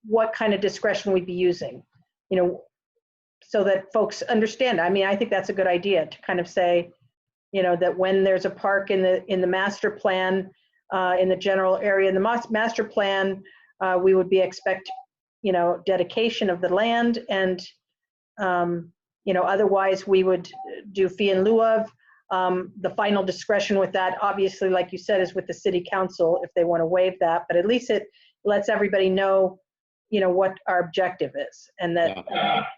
Speaker 3: what kind of discretion we'd be using, you know, so that folks understand. I mean, I think that's a good idea to kind of say, you know, that when there's a park in the master plan, in the general area in the master plan, we would be expect, you know, dedication of the land, and you know, otherwise we would do fee in lieu of. The final discretion with that, obviously, like you said, is with the city council if they want to waive that, but at least it lets everybody know, you know, what our objective is, and that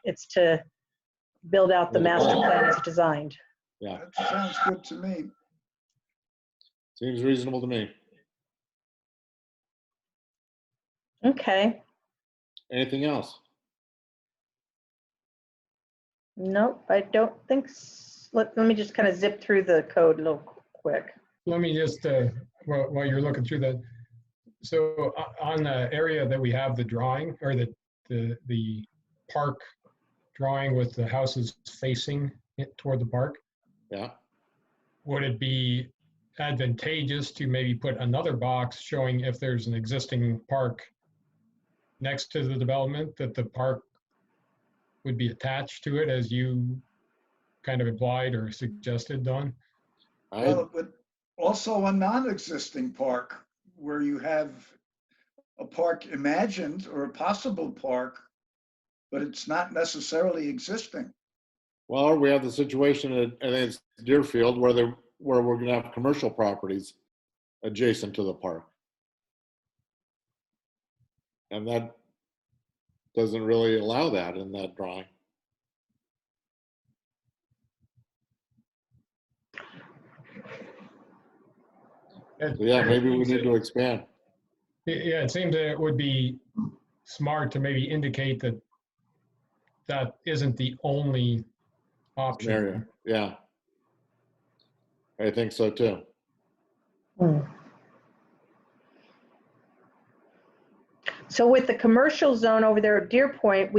Speaker 3: it's to build out the master plan as designed.
Speaker 1: Yeah,
Speaker 4: That sounds good to me.
Speaker 1: seems reasonable to me.
Speaker 3: Okay.
Speaker 1: Anything else?
Speaker 3: Nope, I don't think let me just kind of zip through the code a little quick.
Speaker 5: Let me just, while you're looking through that, so on the area that we have the drawing, or the park drawing with the houses facing it toward the park,
Speaker 1: Yeah.
Speaker 5: would it be advantageous to maybe put another box showing if there's an existing park next to the development, that the park would be attached to it, as you kind of implied or suggested, Don?
Speaker 4: Well, but also a non-existing park where you have a park imagined or a possible park, but it's not necessarily existing.
Speaker 1: Well, we have the situation at, I think it's Deerfield, where we're going to have commercial properties adjacent to the park, and that doesn't really allow that in that drawing. So yeah, maybe we need to expand.
Speaker 5: Yeah, it seems that it would be smart to maybe indicate that that isn't the only option.
Speaker 1: Area. Yeah, I think so too.
Speaker 3: So with the commercial zone over there at Deer Point,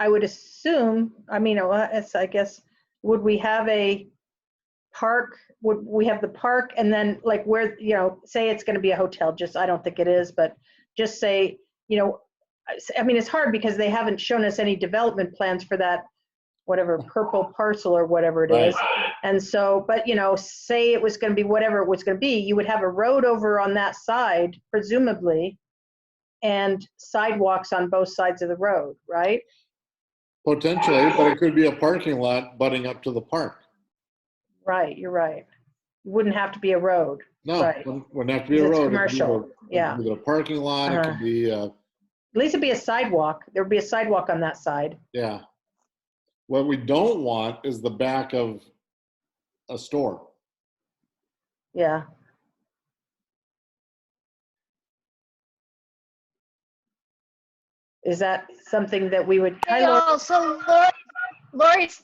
Speaker 3: I would assume, I mean, I guess, would we have a park? Would we have the park and then like where, say it's going to be a hotel, I don't think it is, but just say, I mean, it's hard because they haven't shown us any development plans for that, whatever, purple parcel or whatever it is. And so, but, say it was going to be whatever it was going to be, you would have a road over on that side, presumably, and sidewalks on both sides of the road, right?
Speaker 1: Potentially, but it could be a parking lot butting up to the park.
Speaker 3: Right, you're right. It wouldn't have to be a road.
Speaker 1: No,
Speaker 3: Right.
Speaker 1: wouldn't have to be a
Speaker 3: It's
Speaker 1: road.
Speaker 3: commercial, yeah.
Speaker 1: It could be a parking lot. It could be,
Speaker 3: At least it'd be a sidewalk. There'd be a sidewalk on that side.
Speaker 1: yeah. What we don't want is the back of a store.
Speaker 3: Yeah. Is that something that we would?
Speaker 2: Hey, all. So Lori's,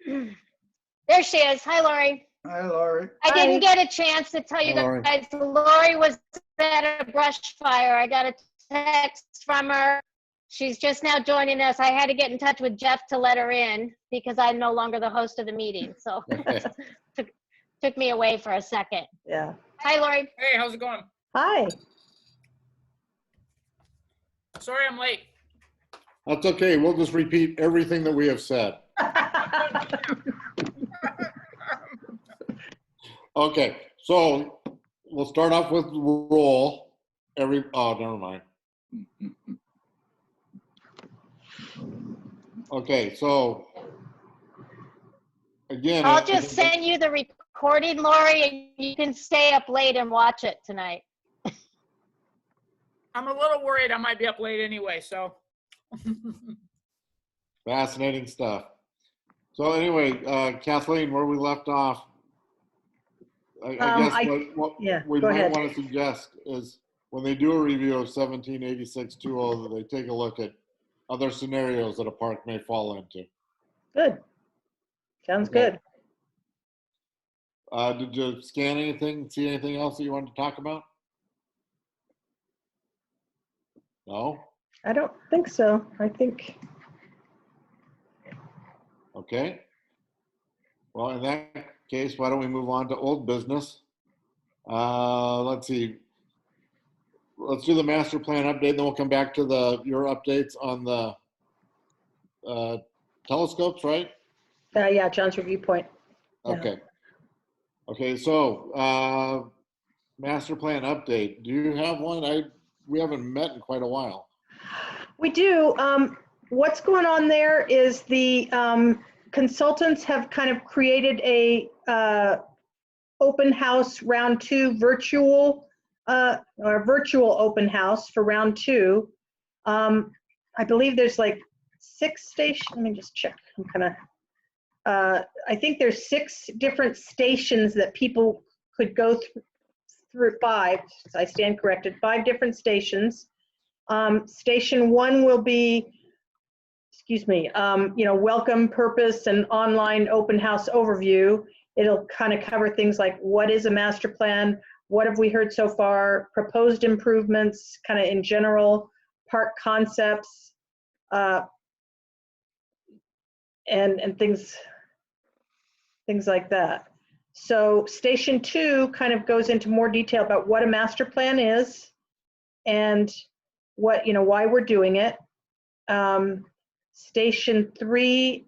Speaker 2: there she is. Hi, Lori.
Speaker 4: Hi, Laurie.
Speaker 2: I didn't get a chance to tell you
Speaker 1: Hi, Lori.
Speaker 2: guys, Lori was at a brush fire. I got a text from her. She's just now joining us. I had to get in touch with Jeff to let her in because I'm no longer the host of the meeting. So took me away for a second.
Speaker 3: Yeah.
Speaker 2: Hi, Lori.
Speaker 7: Hey, how's it going?
Speaker 3: Hi.
Speaker 7: Sorry I'm late.
Speaker 1: That's okay. We'll just repeat everything that we have said. Okay, so we'll start off with roll. Oh, never mind. Okay, so again,
Speaker 2: I'll just send you the recording, Lori, and you can stay up late and watch it tonight.
Speaker 7: I'm a little worried I might be up late anyway, so.
Speaker 1: fascinating stuff. So anyway, Kathleen, where we left off, I guess what
Speaker 3: yeah,
Speaker 1: we
Speaker 3: go
Speaker 1: might
Speaker 3: ahead.
Speaker 1: want to suggest is when they do a review of 1786-20, that they take a look at other scenarios that a park may fall into.
Speaker 3: Good. Sounds
Speaker 1: Okay.
Speaker 3: good.
Speaker 1: Did you scan anything, see anything else that you wanted to talk about? No?
Speaker 3: I don't think so. I think.
Speaker 1: Okay. Well, in that case, why don't we move on to old business? Let's see. Let's do the master plan update, then we'll come back to your updates on the telescopes, right?
Speaker 3: Yeah, John's review point. Yeah.
Speaker 1: Okay. Okay, so master plan update. Do you have one? We haven't met in quite a while.
Speaker 3: We do. What's going on there is the consultants have kind of created a open house round 2 virtual or virtual open house for round 2. I believe there's like 6 stations. Let me just check. I'm kind of. I think there's 6 different stations that people could go through 5. I stand corrected. 5 different stations. Station 1 will be, welcome, purpose, and online open house overview. It'll kind of cover things like what is a master plan, what have we heard so far, proposed improvements, kind of in general, park concepts, and things like that. So station 2 kind of goes into more detail about what a master plan is and what, why we're doing it. Station 3,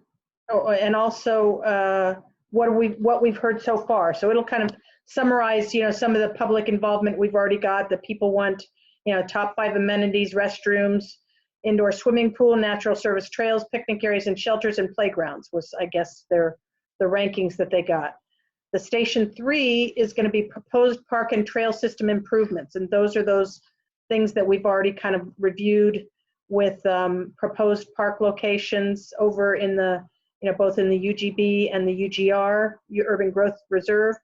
Speaker 3: and also what we've heard so far. So it'll kind of summarize, some of the public involvement we've already got that people want, top 5 amenities, restrooms, indoor swimming pool, natural service trails, picnic areas and shelters and playgrounds was, I guess, the rankings that they got. The Station 3 is going to be proposed park and trail system improvements. And those are those things that we've already kind of reviewed with proposed park locations over in the, both in the UGB and the UGR, Urban Growth Reserve,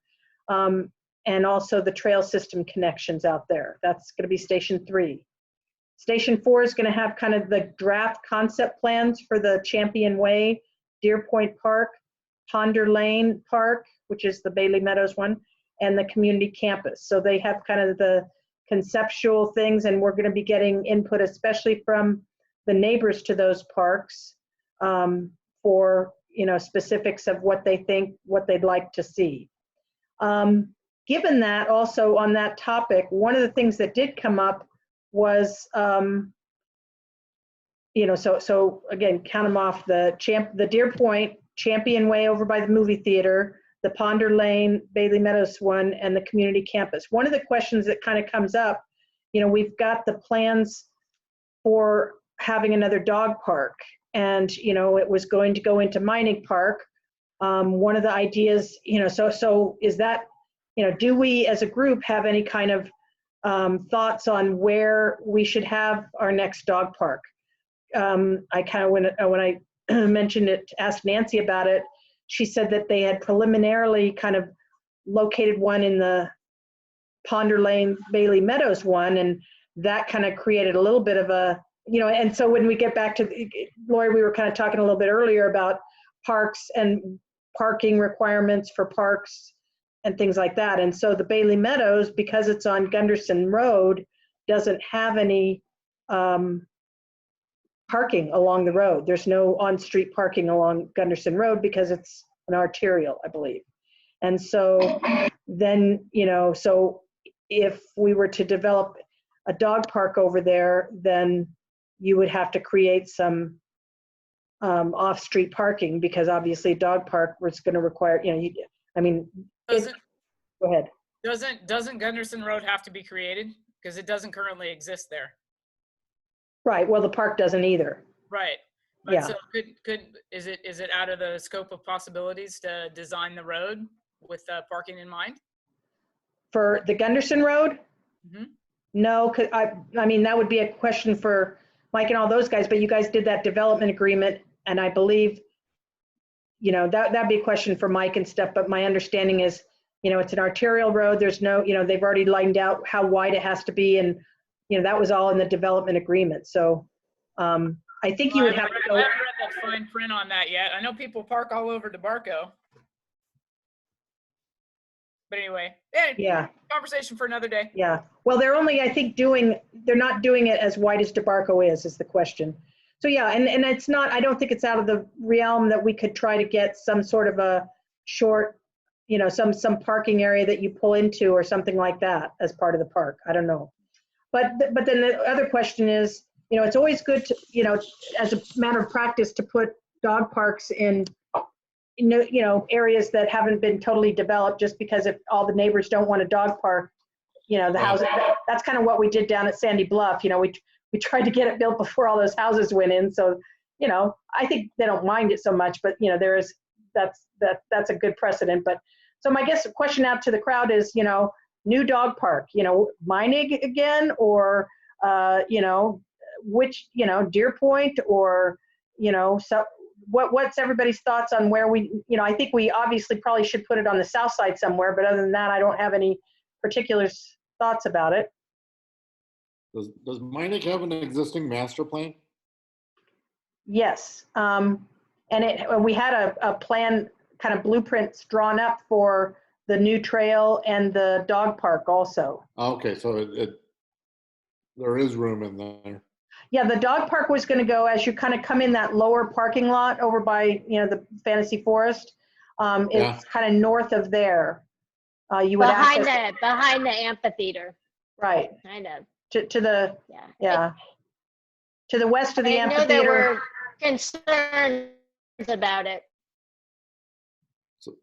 Speaker 3: and also the trail system connections out there. That's going to be Station 3. Station 4 is going to have kind of the draft concept plans for the Champion Way, Deer Point Park, Ponder Lane Park, which is the Bailey Meadows one, and the community campus. So they have kind of the conceptual things, and we're going to be getting input, especially from the neighbors to those parks, for specifics of what they think, what they'd like to see. Given that, also on that topic, one of the things that did come up was, so again, count them off: the Deer Point, Champion Way over by the movie theater, the Ponder Lane, Bailey Meadows one, and the community campus. One of the questions that kind of comes up, we've got the plans for having another dog park, and it was going to go into Mining Park. One of the ideas, so is that, do we as a group have any kind of thoughts on where we should have our next dog park? I kind of, when I mentioned it, asked Nancy about it, she said that they had preliminarily kind of located one in the Ponder Lane, Bailey Meadows one, and that kind of created a little bit of a, and so when we get back to, Lori, we were kind of talking a little bit earlier about parks and parking requirements for parks and things like that. And so the Bailey Meadows, because it's on Gunderson Road, doesn't have any parking along the road. There's no on-street parking along Gunderson Road because it's an arterial, I believe. And so then, so if we were to develop a dog park over there, then you would have to create some off-street parking, because obviously a dog park was going to require, go ahead.
Speaker 7: Doesn't Gunderson Road have to be created? Because it doesn't currently exist there.
Speaker 3: Right. Well, the park doesn't either.
Speaker 7: Right. But
Speaker 3: Yeah.
Speaker 7: so is it out of the scope of possibilities to design the road with parking in mind?
Speaker 3: For the Gunderson Road?
Speaker 7: Mm-hmm.
Speaker 3: No, cause that would be a question for Mike and all those guys, but you guys did that development agreement, and I believe, that'd be a question for Mike and stuff, but my understanding is, it's an arterial road. There's no, they've already lined out how wide it has to be, and, that was all in the development agreement. So I think you would have to go.
Speaker 7: I haven't read the fine print on that yet. I know people park all over DeBarco. But anyway,
Speaker 3: Yeah.
Speaker 7: Conversation for another day.
Speaker 3: Yeah. Well, they're only, I think, they're not doing it as wide as DeBarco is the question. So yeah, and it's not, I don't think it's out of the realm that we could try to get some sort of a short, some parking area that you pull into or something like that as part of the park. I don't know. But then the other question is, it's always good to, as a matter of practice, to put dog parks in areas that haven't been totally developed, just because if all the neighbors don't want a dog park, the house, that's kind of what we did down at Sandy Bluff. We tried to get it built before all those houses went in. So, I think they don't mind it so much, but that's a good precedent. But so my question out to the crowd is, new dog park, Mining again, or, which, Deer Point, or, so what's everybody's thoughts on where we, I think we obviously probably should put it on the south side somewhere, but other than that, I don't have any particular thoughts about it.
Speaker 1: Does Mining have an existing master plan?
Speaker 3: Yes. And we had a plan, kind of blueprints drawn up for the new trail and the dog park also.
Speaker 1: Okay, so there is room in there.
Speaker 3: Yeah, the dog park was going to go as you kind of come in that lower parking lot over by, the Fantasy Forest. It's kind of north of there. You would
Speaker 2: behind the amphitheater.
Speaker 3: Right.
Speaker 2: Kind of.
Speaker 3: To the,
Speaker 2: Yeah.
Speaker 3: to the west of the
Speaker 2: I know
Speaker 3: amphitheater.
Speaker 2: concerns about it.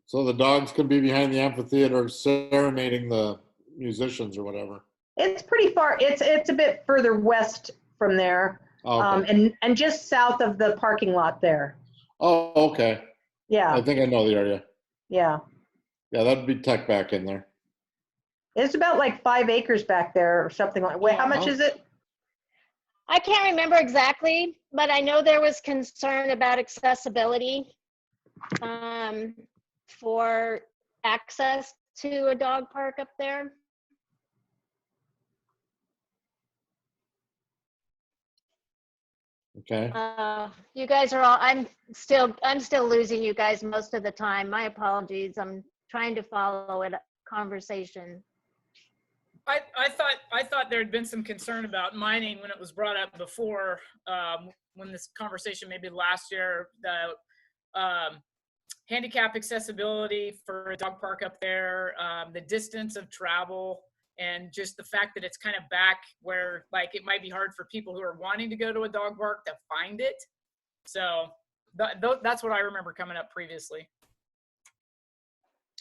Speaker 1: So the dogs can be behind the amphitheater serenading the musicians or whatever.
Speaker 3: It's pretty far. It's a bit further west from there,
Speaker 1: Okay.
Speaker 3: and just south of the parking lot there.
Speaker 1: Oh, okay.
Speaker 3: Yeah,
Speaker 1: I think I know the area.
Speaker 3: yeah.
Speaker 1: Yeah, that'd be tucked back in there.
Speaker 3: It's about like 5 acres back there or something like. Wait, how much is it?
Speaker 2: I can't remember exactly, but I know there was concern about accessibility for access to a dog park up there.
Speaker 1: Okay.
Speaker 2: You guys are all, I'm still losing you guys most of the time. My apologies. I'm trying to follow a conversation.
Speaker 7: I thought there had been some concern about mining when it was brought up before, when this conversation maybe last year, the handicap accessibility for a dog park up there, the distance of travel, and just the fact that it's kind of back where like it might be hard for people who are wanting to go to a dog park to find it. So that's what I remember coming up previously.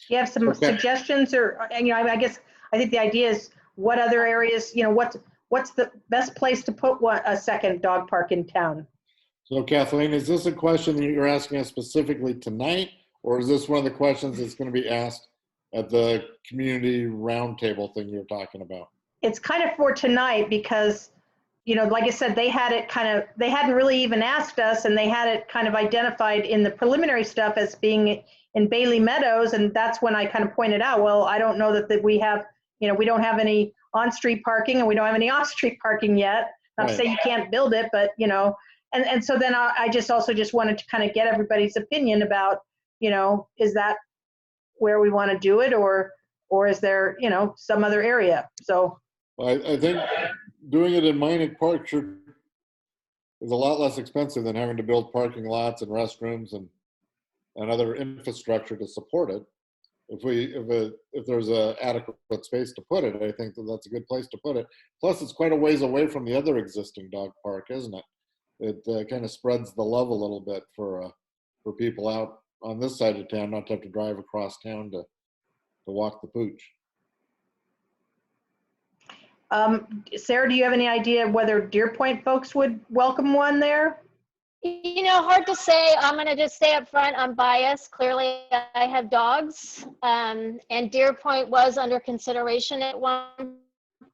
Speaker 3: You have some suggestions, or I guess I think the idea is what other areas, what's the best place to put a second dog park in town?
Speaker 1: So Kathleen, is this a question that you're asking us specifically tonight, or is this one of the questions that's going to be asked at the community roundtable thing you're talking about?
Speaker 3: It's kind of for tonight because, like I said, they hadn't really even asked us, and they had it kind of identified in the preliminary stuff as being in Bailey Meadows. And that's when I kind of pointed out, well, I don't know that we have, we don't have any on-street parking and we don't have any off-street parking yet. Not to say you can't build it, but, and so then I just wanted to kind of get everybody's opinion about, is that where we want to do it, or is there, some other area? So
Speaker 1: I think doing it in Minot Park is a lot less expensive than having to build parking lots and restrooms and other infrastructure to support it. If there's a adequate space to put it, I think that's a good place to put it. Plus, it's quite a ways away from the other existing dog park, isn't it? It kind of spreads the love a little bit for people out on this side of town, not to have to drive across town to walk the pooch.
Speaker 3: Sarah, do you have any idea whether Deer Point folks would welcome one there?
Speaker 2: Hard to say. I'm going to just say up front, I'm biased. Clearly, I have dogs. And Deer Point was under consideration at one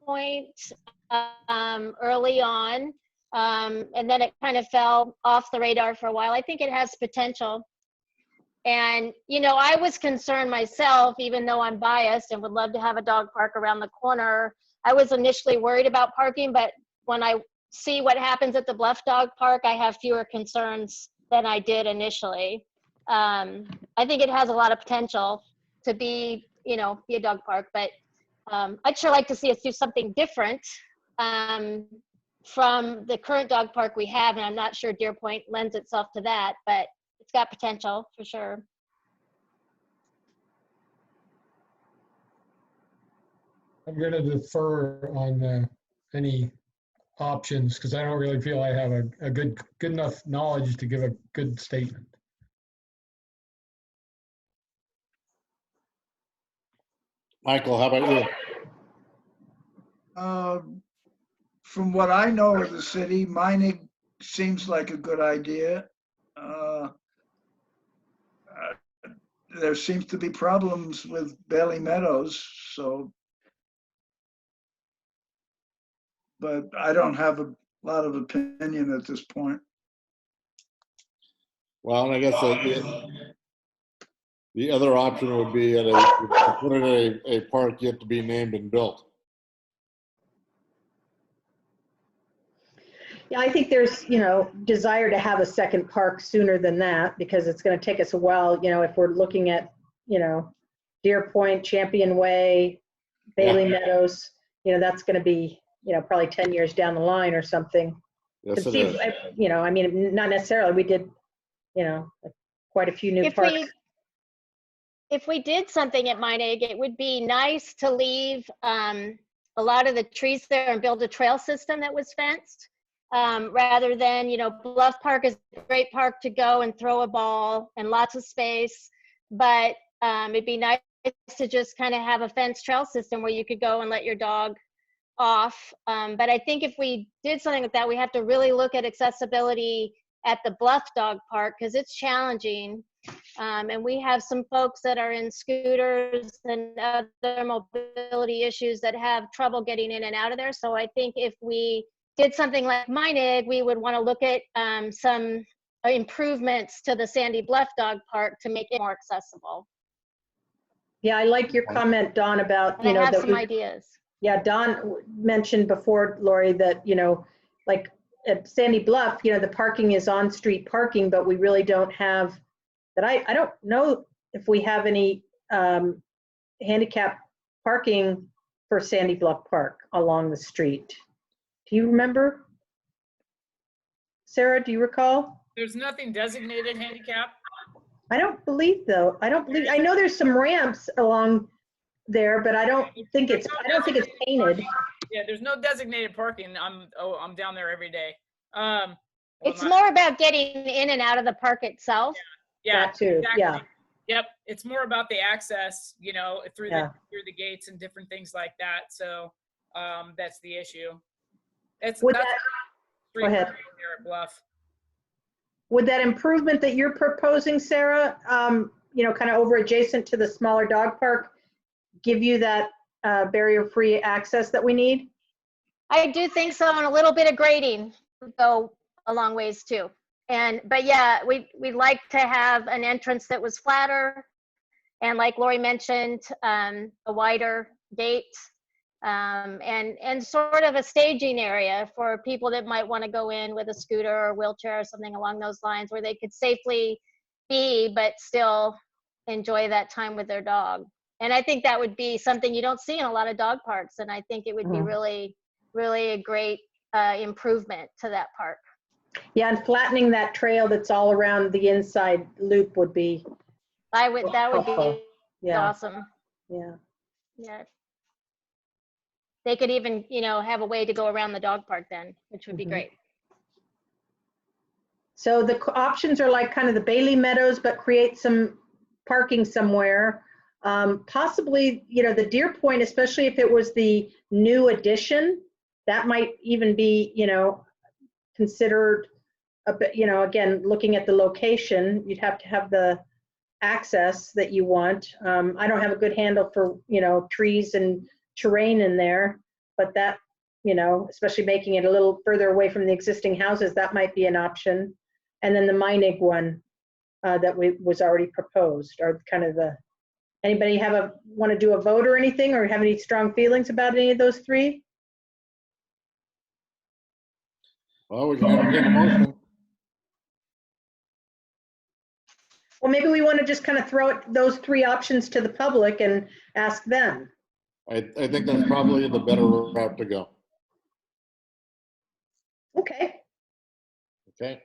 Speaker 2: point early on. And then it kind of fell off the radar for a while. I think it has potential. And, I was concerned myself, even though I'm biased and would love to have a dog park around the corner. I was initially worried about parking, but when I see what happens at the Bluff Dog Park, I have fewer concerns than I did initially. I think it has a lot of potential to be a dog park, but I'd sure like to see us do something different from the current dog park we have, and I'm not sure Deer Point lends itself to that, but it's got potential for sure.
Speaker 5: I'm going to defer on any options because I don't really feel I have a good enough knowledge to give a good statement.
Speaker 1: Michael, how about you?
Speaker 4: From what I know of the city, mining seems like a good idea. There seems to be problems with Bailey Meadows, but I don't have a lot of opinion at this point.
Speaker 1: Well, and I guess the other option would be to put it at a park yet to be named and built.
Speaker 3: Yeah, I think there's, desire to have a second park sooner than that because it's going to take us a while, if we're looking at, Deer Point, Champion Way, Bailey Meadows, that's going to be, probably 10 years down the line or something.
Speaker 1: Yes, it
Speaker 3: Steve,
Speaker 1: is.
Speaker 3: not necessarily. We did, quite a few new parks.
Speaker 2: If we did something at Meinig, it would be nice to leave a lot of the trees there and build a trail system that was fenced. rather than, Bluff Park is a great park to go and throw a ball and lots of space, but it'd be nice to just kind of have a fence trail system where you could go and let your dog off. But I think if we did something like that, we have to really look at accessibility at the Bluff Dog Park because it's challenging. And we have some folks that are in scooters and other mobility issues that have trouble getting in and out of there. So I think if we did something like Meinig, we would want to look at some improvements to the Sandy Bluff Dog Park to make it more accessible.
Speaker 3: Yeah, I like your comment, Dawn, about,
Speaker 2: And I have
Speaker 3: that
Speaker 2: some ideas.
Speaker 3: Yeah, Don mentioned before, Lori, that, like at Sandy Bluff, the parking is on-street parking, but we really don't have, that I don't know if we have any handicap parking for Sandy Bluff Park along the street. Do you remember? Sarah, do you recall?
Speaker 7: There's nothing designated handicap.
Speaker 3: I don't believe, though. I know there's some ramps along there, but I don't think it's painted.
Speaker 7: Yeah, there's no designated parking. I'm down there every day.
Speaker 2: It's more about getting in and out of the park itself.
Speaker 7: Yeah,
Speaker 3: That too,
Speaker 7: exactly.
Speaker 3: yeah.
Speaker 7: Yep, it's more about the access, through the gates and different things like that. So that's the issue. That's
Speaker 3: Go
Speaker 7: street
Speaker 3: ahead.
Speaker 7: parking there at Bluff.
Speaker 3: Would that improvement that you're proposing, Sarah, kind of over adjacent to the smaller dog park, give you that barrier-free access that we need?
Speaker 2: I do think so, and a little bit of grading would go a long ways too. But yeah, we'd like to have an entrance that was flatter, and like Lori mentioned, a wider gate, and sort of a staging area for people that might want to go in with a scooter or wheelchair or something along those lines, where they could safely be but still enjoy that time with their dog. And I think that would be something you don't see in a lot of dog parks, and I think it would be really, really a great improvement to that park.
Speaker 3: Yeah, and flattening that trail that's all around the inside loop would be
Speaker 2: That would
Speaker 3: helpful.
Speaker 2: be awesome.
Speaker 3: Yeah.
Speaker 2: Yeah. They could even, have a way to go around the dog park then, which would be great.
Speaker 3: So the options are like kind of the Bailey Meadows, but create some parking somewhere. Possibly, the Deer Point, especially if it was the new addition, that might even be, considered a bit, again, looking at the location, you'd have to have the access that you want. I don't have a good handle for, trees and terrain in there, but that, especially making it a little further away from the existing houses, that might be an option. And then the Meinig one that was already proposed are kind of the, anybody want to do a vote or anything, or have any strong feelings about any of those three?
Speaker 1: Well, we can entertain a motion.
Speaker 3: Well, maybe we want to just kind of throw those three options to the public and ask them.
Speaker 1: I think that's probably the better route to go.
Speaker 3: Okay,
Speaker 1: Okay,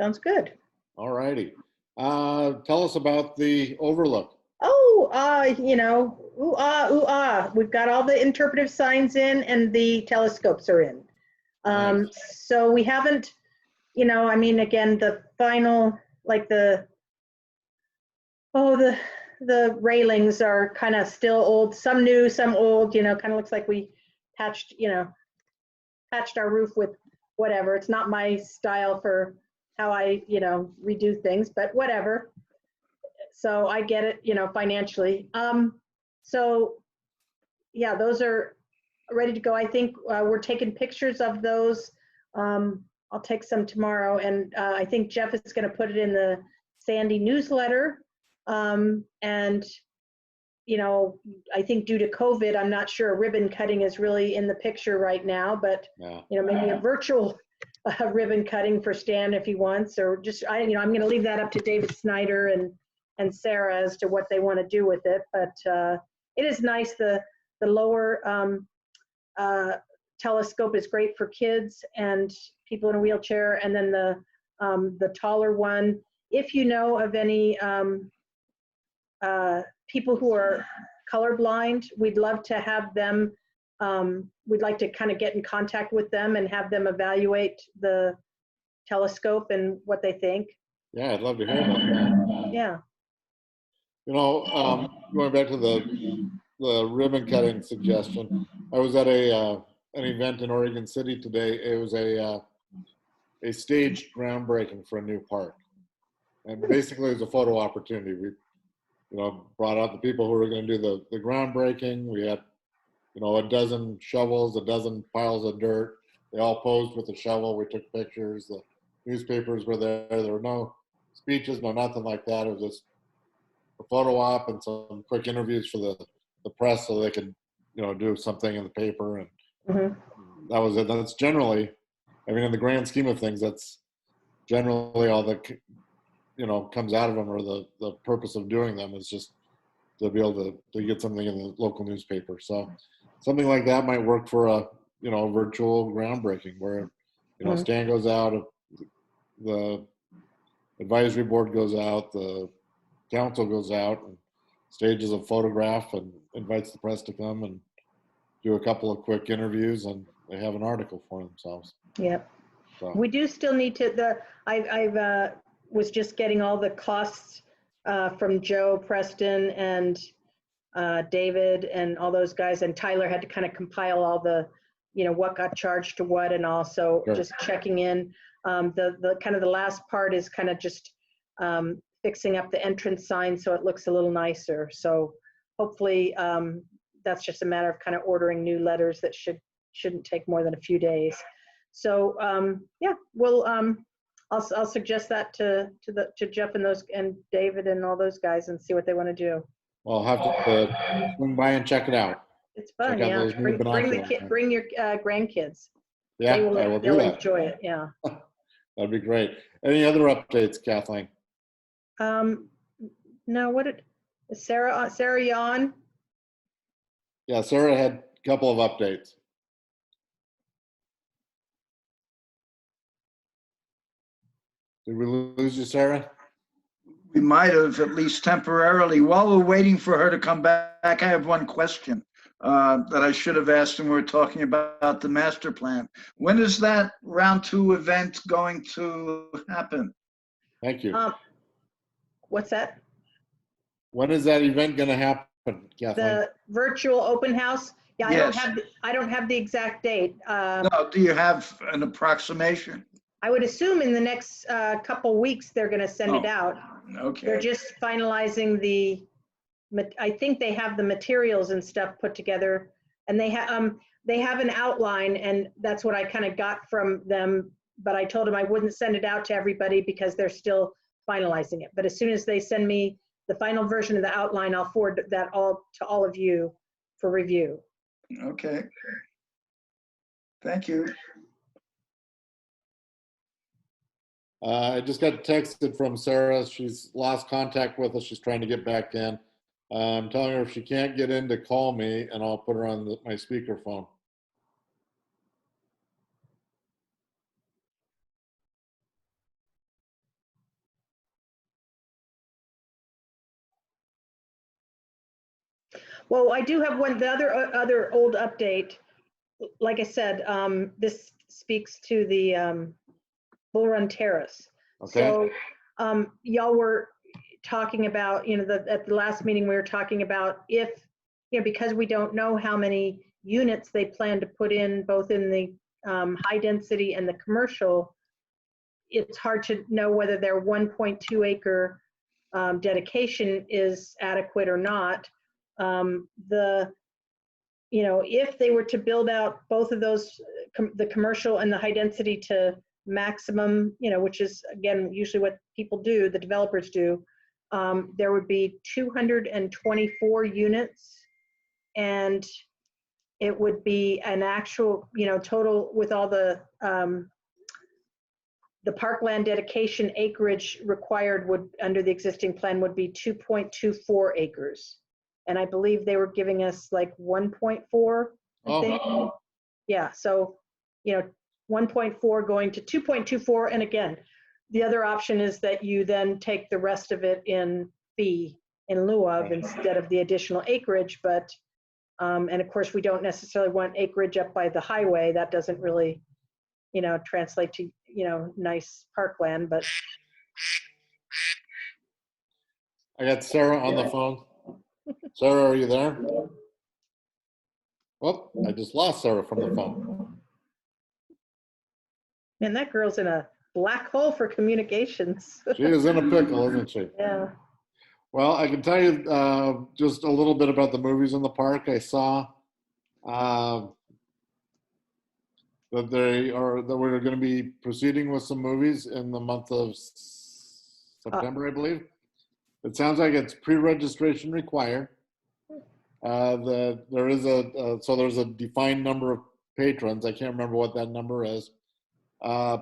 Speaker 3: sounds good.
Speaker 1: all righty. Tell us about the overlook.
Speaker 3: Oh, ooh, ah. We've got all the interpretive signs in and the telescopes are in.
Speaker 1: Nice.
Speaker 3: So we haven't, again, the final, like the railings are kind of still old, some new, some old, kind of looks like we patched our roof with whatever. It's not my style for how I, redo things, but whatever. So I get it, financially. So yeah, those are ready to go. I think we're taking pictures of those. I'll take some tomorrow, and I think Jeff is going to put it in the Sandy newsletter. And I think due to COVID, I'm not sure ribbon cutting is really in the picture right now, but
Speaker 1: Yeah.
Speaker 3: Maybe a virtual ribbon cutting for Stan if he wants, or just I'm going to leave that up to David Snyder and Sarah as to what they want to do with it. But it is nice. The lower telescope is great for kids and people in a wheelchair, and then the taller one, if you know of any people who are colorblind, we'd love to have them we'd like to kind of get in contact with them and have them evaluate the telescope and what they think.
Speaker 1: Yeah, I'd love to hear about that.
Speaker 3: Yeah.
Speaker 1: You know, going back to the ribbon cutting suggestion, I was at an event in Oregon City today. It was a staged groundbreaking for a new park, and basically it was a photo opportunity. We, you know, brought out the people who were going to do the groundbreaking. We had, you know, a dozen shovels, a dozen piles of dirt. They all posed with a shovel. We took pictures. The newspapers were there. There were no speeches, no nothing like that. It was just a photo op and some quick interviews for the press so they could, you know, do something in the paper. And that was it. That's generally, I mean, in the grand scheme of things, that's generally all that, you know, comes out of them, or the purpose of doing them is just to be able to get something in the local newspaper. So something like that might work for a, you know, virtual groundbreaking where, you know, Stan goes out, the advisory board goes out, the council goes out and stages a photograph and invites the press to come and do a couple of quick interviews, and they have an article for themselves.
Speaker 3: Yep.
Speaker 1: So.
Speaker 3: We do still need to, I've was just getting all the costs from Joe, Preston, and David, and all those guys, and Tyler had to kind of compile all the, you know, what got charged to what, and also just checking in. The kind of the last part is kind of just fixing up the entrance sign so it looks a little nicer. So hopefully that's just a matter of kind of ordering new letters that shouldn't take more than a few days. So yeah, we'll I'll suggest that to Jeff and those and David and all those guys and see what they want to do.
Speaker 1: Well, I'll have to swing by and check it out.
Speaker 3: It's fun,
Speaker 1: Check out
Speaker 3: yeah.
Speaker 1: those new binoculars.
Speaker 3: Bring your grandkids.
Speaker 1: Yeah, I will do
Speaker 3: they'll
Speaker 1: that.
Speaker 3: enjoy it. Yeah.
Speaker 1: That'd be great. Any other updates, Kathleen?
Speaker 3: No. What did Sarah? You on?
Speaker 1: Yeah, Sarah had a couple of updates. Did we lose you, Sarah?
Speaker 4: We might have, at least temporarily. While we're waiting for her to come back, I have one question that I should have asked when we were talking about the master plan. When is that round 2 event going to happen?
Speaker 1: Thank you.
Speaker 3: What's that?
Speaker 1: When is that event going to happen, Kathleen?
Speaker 3: The virtual open house? Yeah,
Speaker 4: Yes.
Speaker 3: I don't have the exact date.
Speaker 4: No, do you have an approximation?
Speaker 3: I would assume in the next couple weeks they're going to send it
Speaker 4: Oh,
Speaker 3: out.
Speaker 4: Okay.
Speaker 3: They're just finalizing I think they have the materials and stuff put together, and they have an outline, and that's what I kind of got from them. But I told them I wouldn't send it out to everybody because they're still finalizing it. But as soon as they send me the final version of the outline, I'll forward that all to all of you for review.
Speaker 4: Okay. Thank you.
Speaker 1: I just got texted from Sarah. She's lost contact with us. She's trying to get back in. I'm telling her if she can't get in to call me, and I'll put her on my speakerphone.
Speaker 3: Well, I do have the other old update. Like I said, this speaks to the Bull Run Terrace.
Speaker 1: Okay.
Speaker 3: So y'all were talking about, you know, at the last meeting we were talking about if, you know, because we don't know how many units they plan to put in both in the high density and the commercial, it's hard to know whether their 1.2 acre dedication is adequate or not. You know, if they were to build out both of those, the commercial and the high density to maximum, you know, which is again usually what people do, the developers do, there would be 224 units, and it would be an actual, you know, total with all the parkland dedication acreage required would, under the existing plan, would be 2.24 acres. And I believe they were giving us like 1.4, I think. Yeah, so, you know, 1.4 going to 2.24. And again, the other option is that you then take the rest of it in fee in lieu of instead of the additional acreage. But And of course, we don't necessarily want acreage up by the highway. That doesn't really, translate to, nice parkland, but
Speaker 1: I got Sarah on the phone. Sarah, are you there? Oh, I just lost Sarah from the phone.
Speaker 3: man, that girl's in a black hole for communications.
Speaker 1: She is in a pickle, isn't she?
Speaker 3: Yeah.
Speaker 1: Well, I can tell you just a little bit about the movies in the park. I saw that we're going to be proceeding with some movies in the month of September, I believe. It sounds like it's pre-registration required. There's a defined number of patrons. I can't remember what that number is.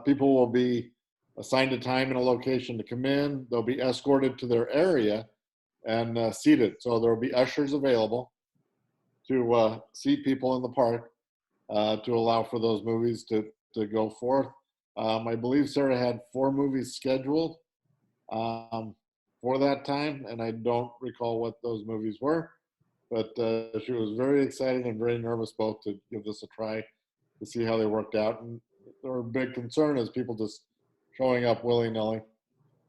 Speaker 1: People will be assigned a time and a location to come in. They'll be escorted to their area and seated. So there will be ushers available to seat people in the park to allow for those movies to go forth. I believe Sarah had 4 movies scheduled for that time, and I don't recall what those movies were, but she was very excited and very nervous both to give this a try to see how they worked out. And their big concern is people just showing up willy-nilly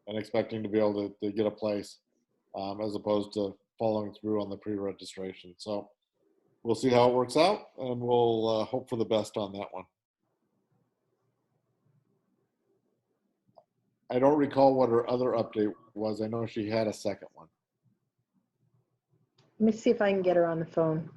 Speaker 1: and expecting to be able to get a place as opposed to following through on the pre-registration. So we'll see how it works out, and we'll hope for the best on that one. I don't recall what her other update was. I know she had a second one.
Speaker 3: Let me see if I can get her on the phone.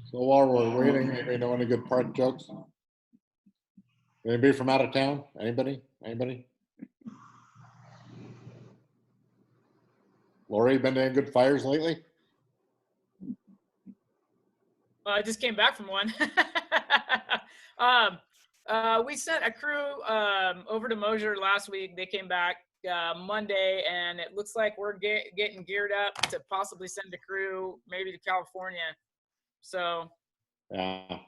Speaker 1: So while we're waiting, anybody know any good park jokes? Anybody from out of town? Anybody? Lori, been to any good fires lately?
Speaker 7: I just came back from one. We sent a crew over to Mosier last week. They came back Monday, and it looks like we're getting geared up to possibly send a crew maybe to California. So
Speaker 1: Yeah,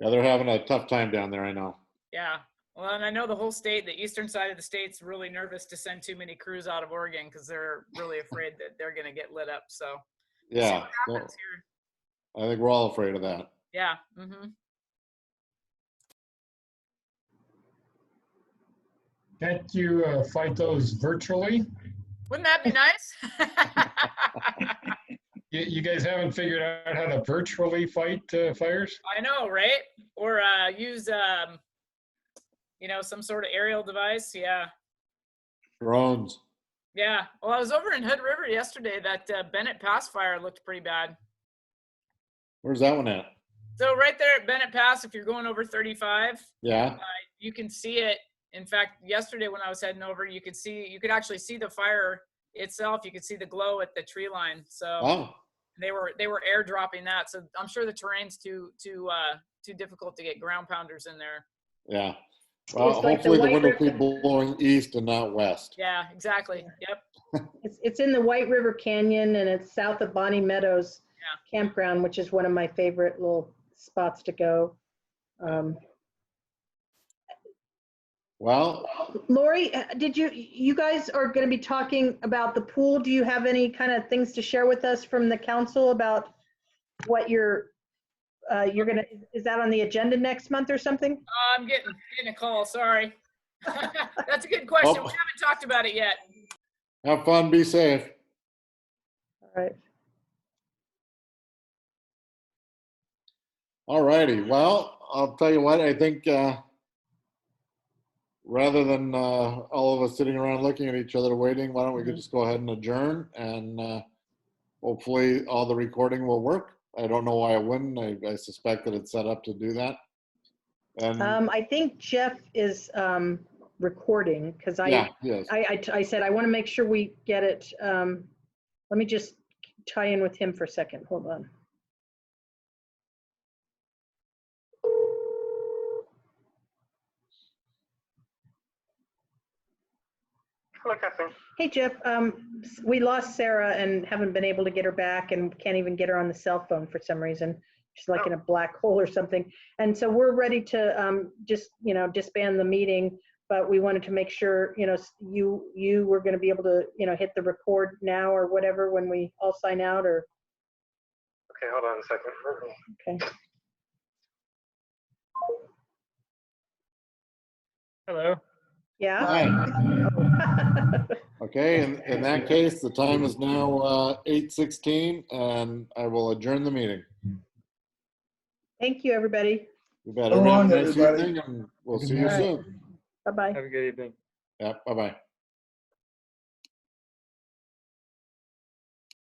Speaker 1: they're having a tough time down there, I know.
Speaker 7: yeah. Well, and I know the whole state, the eastern side of the state's really nervous to send too many crews out of Oregon because they're really afraid that they're going to get lit up. So we'll see
Speaker 1: Yeah,
Speaker 7: what happens here.
Speaker 1: I think we're all afraid of that.
Speaker 7: Yeah. Mm-hmm.
Speaker 5: Can't you fight those virtually?
Speaker 7: Wouldn't that be nice?
Speaker 5: You guys haven't figured out how to virtually fight fires?
Speaker 7: I know, right? Or use, some sort of aerial device. Yeah.
Speaker 1: Drones.
Speaker 7: Yeah. Well, I was over in Hood River yesterday. That Bennett Pass fire looked pretty bad.
Speaker 1: Where's that one at?
Speaker 7: So right there at Bennett Pass, if you're going over 35,
Speaker 1: Yeah.
Speaker 7: you can see it. In fact, yesterday when I was heading over, you could actually see the fire itself. You could see the glow at the tree line. So
Speaker 1: Oh,
Speaker 7: they were airdropping that. So I'm sure the terrain's too difficult to get ground pounders in there.
Speaker 1: yeah. Well,
Speaker 3: It's like the
Speaker 1: hopefully the
Speaker 3: White
Speaker 1: wind will
Speaker 3: River-
Speaker 1: keep blowing east and not west.
Speaker 7: Yeah, exactly. Yep.
Speaker 3: It's in the White River Canyon, and it's south of Bonnie Meadows Campground, which is one of my favorite little spots to go.
Speaker 1: Well,
Speaker 3: Lori, you guys are going to be talking about the pool. Do you have any kind of things to share with us from the council about what you're going to, is that on the agenda next month or something?
Speaker 7: I'm getting a call. Sorry. That's a good question.
Speaker 1: Oh.
Speaker 7: We haven't talked about it yet.
Speaker 1: have fun, be safe.
Speaker 3: All right.
Speaker 1: All righty. Well, I'll tell you what, I think rather than all of us sitting around looking at each other waiting, why don't we just go ahead and adjourn, and hopefully all the recording will work. I don't know why it wouldn't. I suspect that it's set up to do that. And
Speaker 3: I think Jeff is recording because
Speaker 1: yeah, yes.
Speaker 3: I said I want to make sure we get it. Let me just tie in with him for a second. Hold on.
Speaker 6: Hello, Kathleen.
Speaker 3: Hey, Jeff, we lost Sarah and haven't been able to get her back and can't even get her on the cell phone for some reason. She's like in a black hole or something. And so we're ready to just, disband the meeting, but we wanted to make sure, you were going to be able to, hit the record now or whatever when we all sign out or.
Speaker 6: Okay, hold on a second.
Speaker 3: Okay.
Speaker 6: Hello.
Speaker 3: Yeah?
Speaker 1: Hi. Okay, in that case, the time is now 8:16, and I will adjourn the meeting.
Speaker 3: Thank you, everybody.
Speaker 1: You bet.
Speaker 4: So
Speaker 1: Everyone have
Speaker 4: long,
Speaker 1: a nice
Speaker 4: everybody.
Speaker 1: evening, and we'll
Speaker 5: Good
Speaker 1: see you
Speaker 3: night.
Speaker 1: soon.
Speaker 3: Bye-bye.
Speaker 6: Have a good evening.
Speaker 1: Yeah, bye-bye.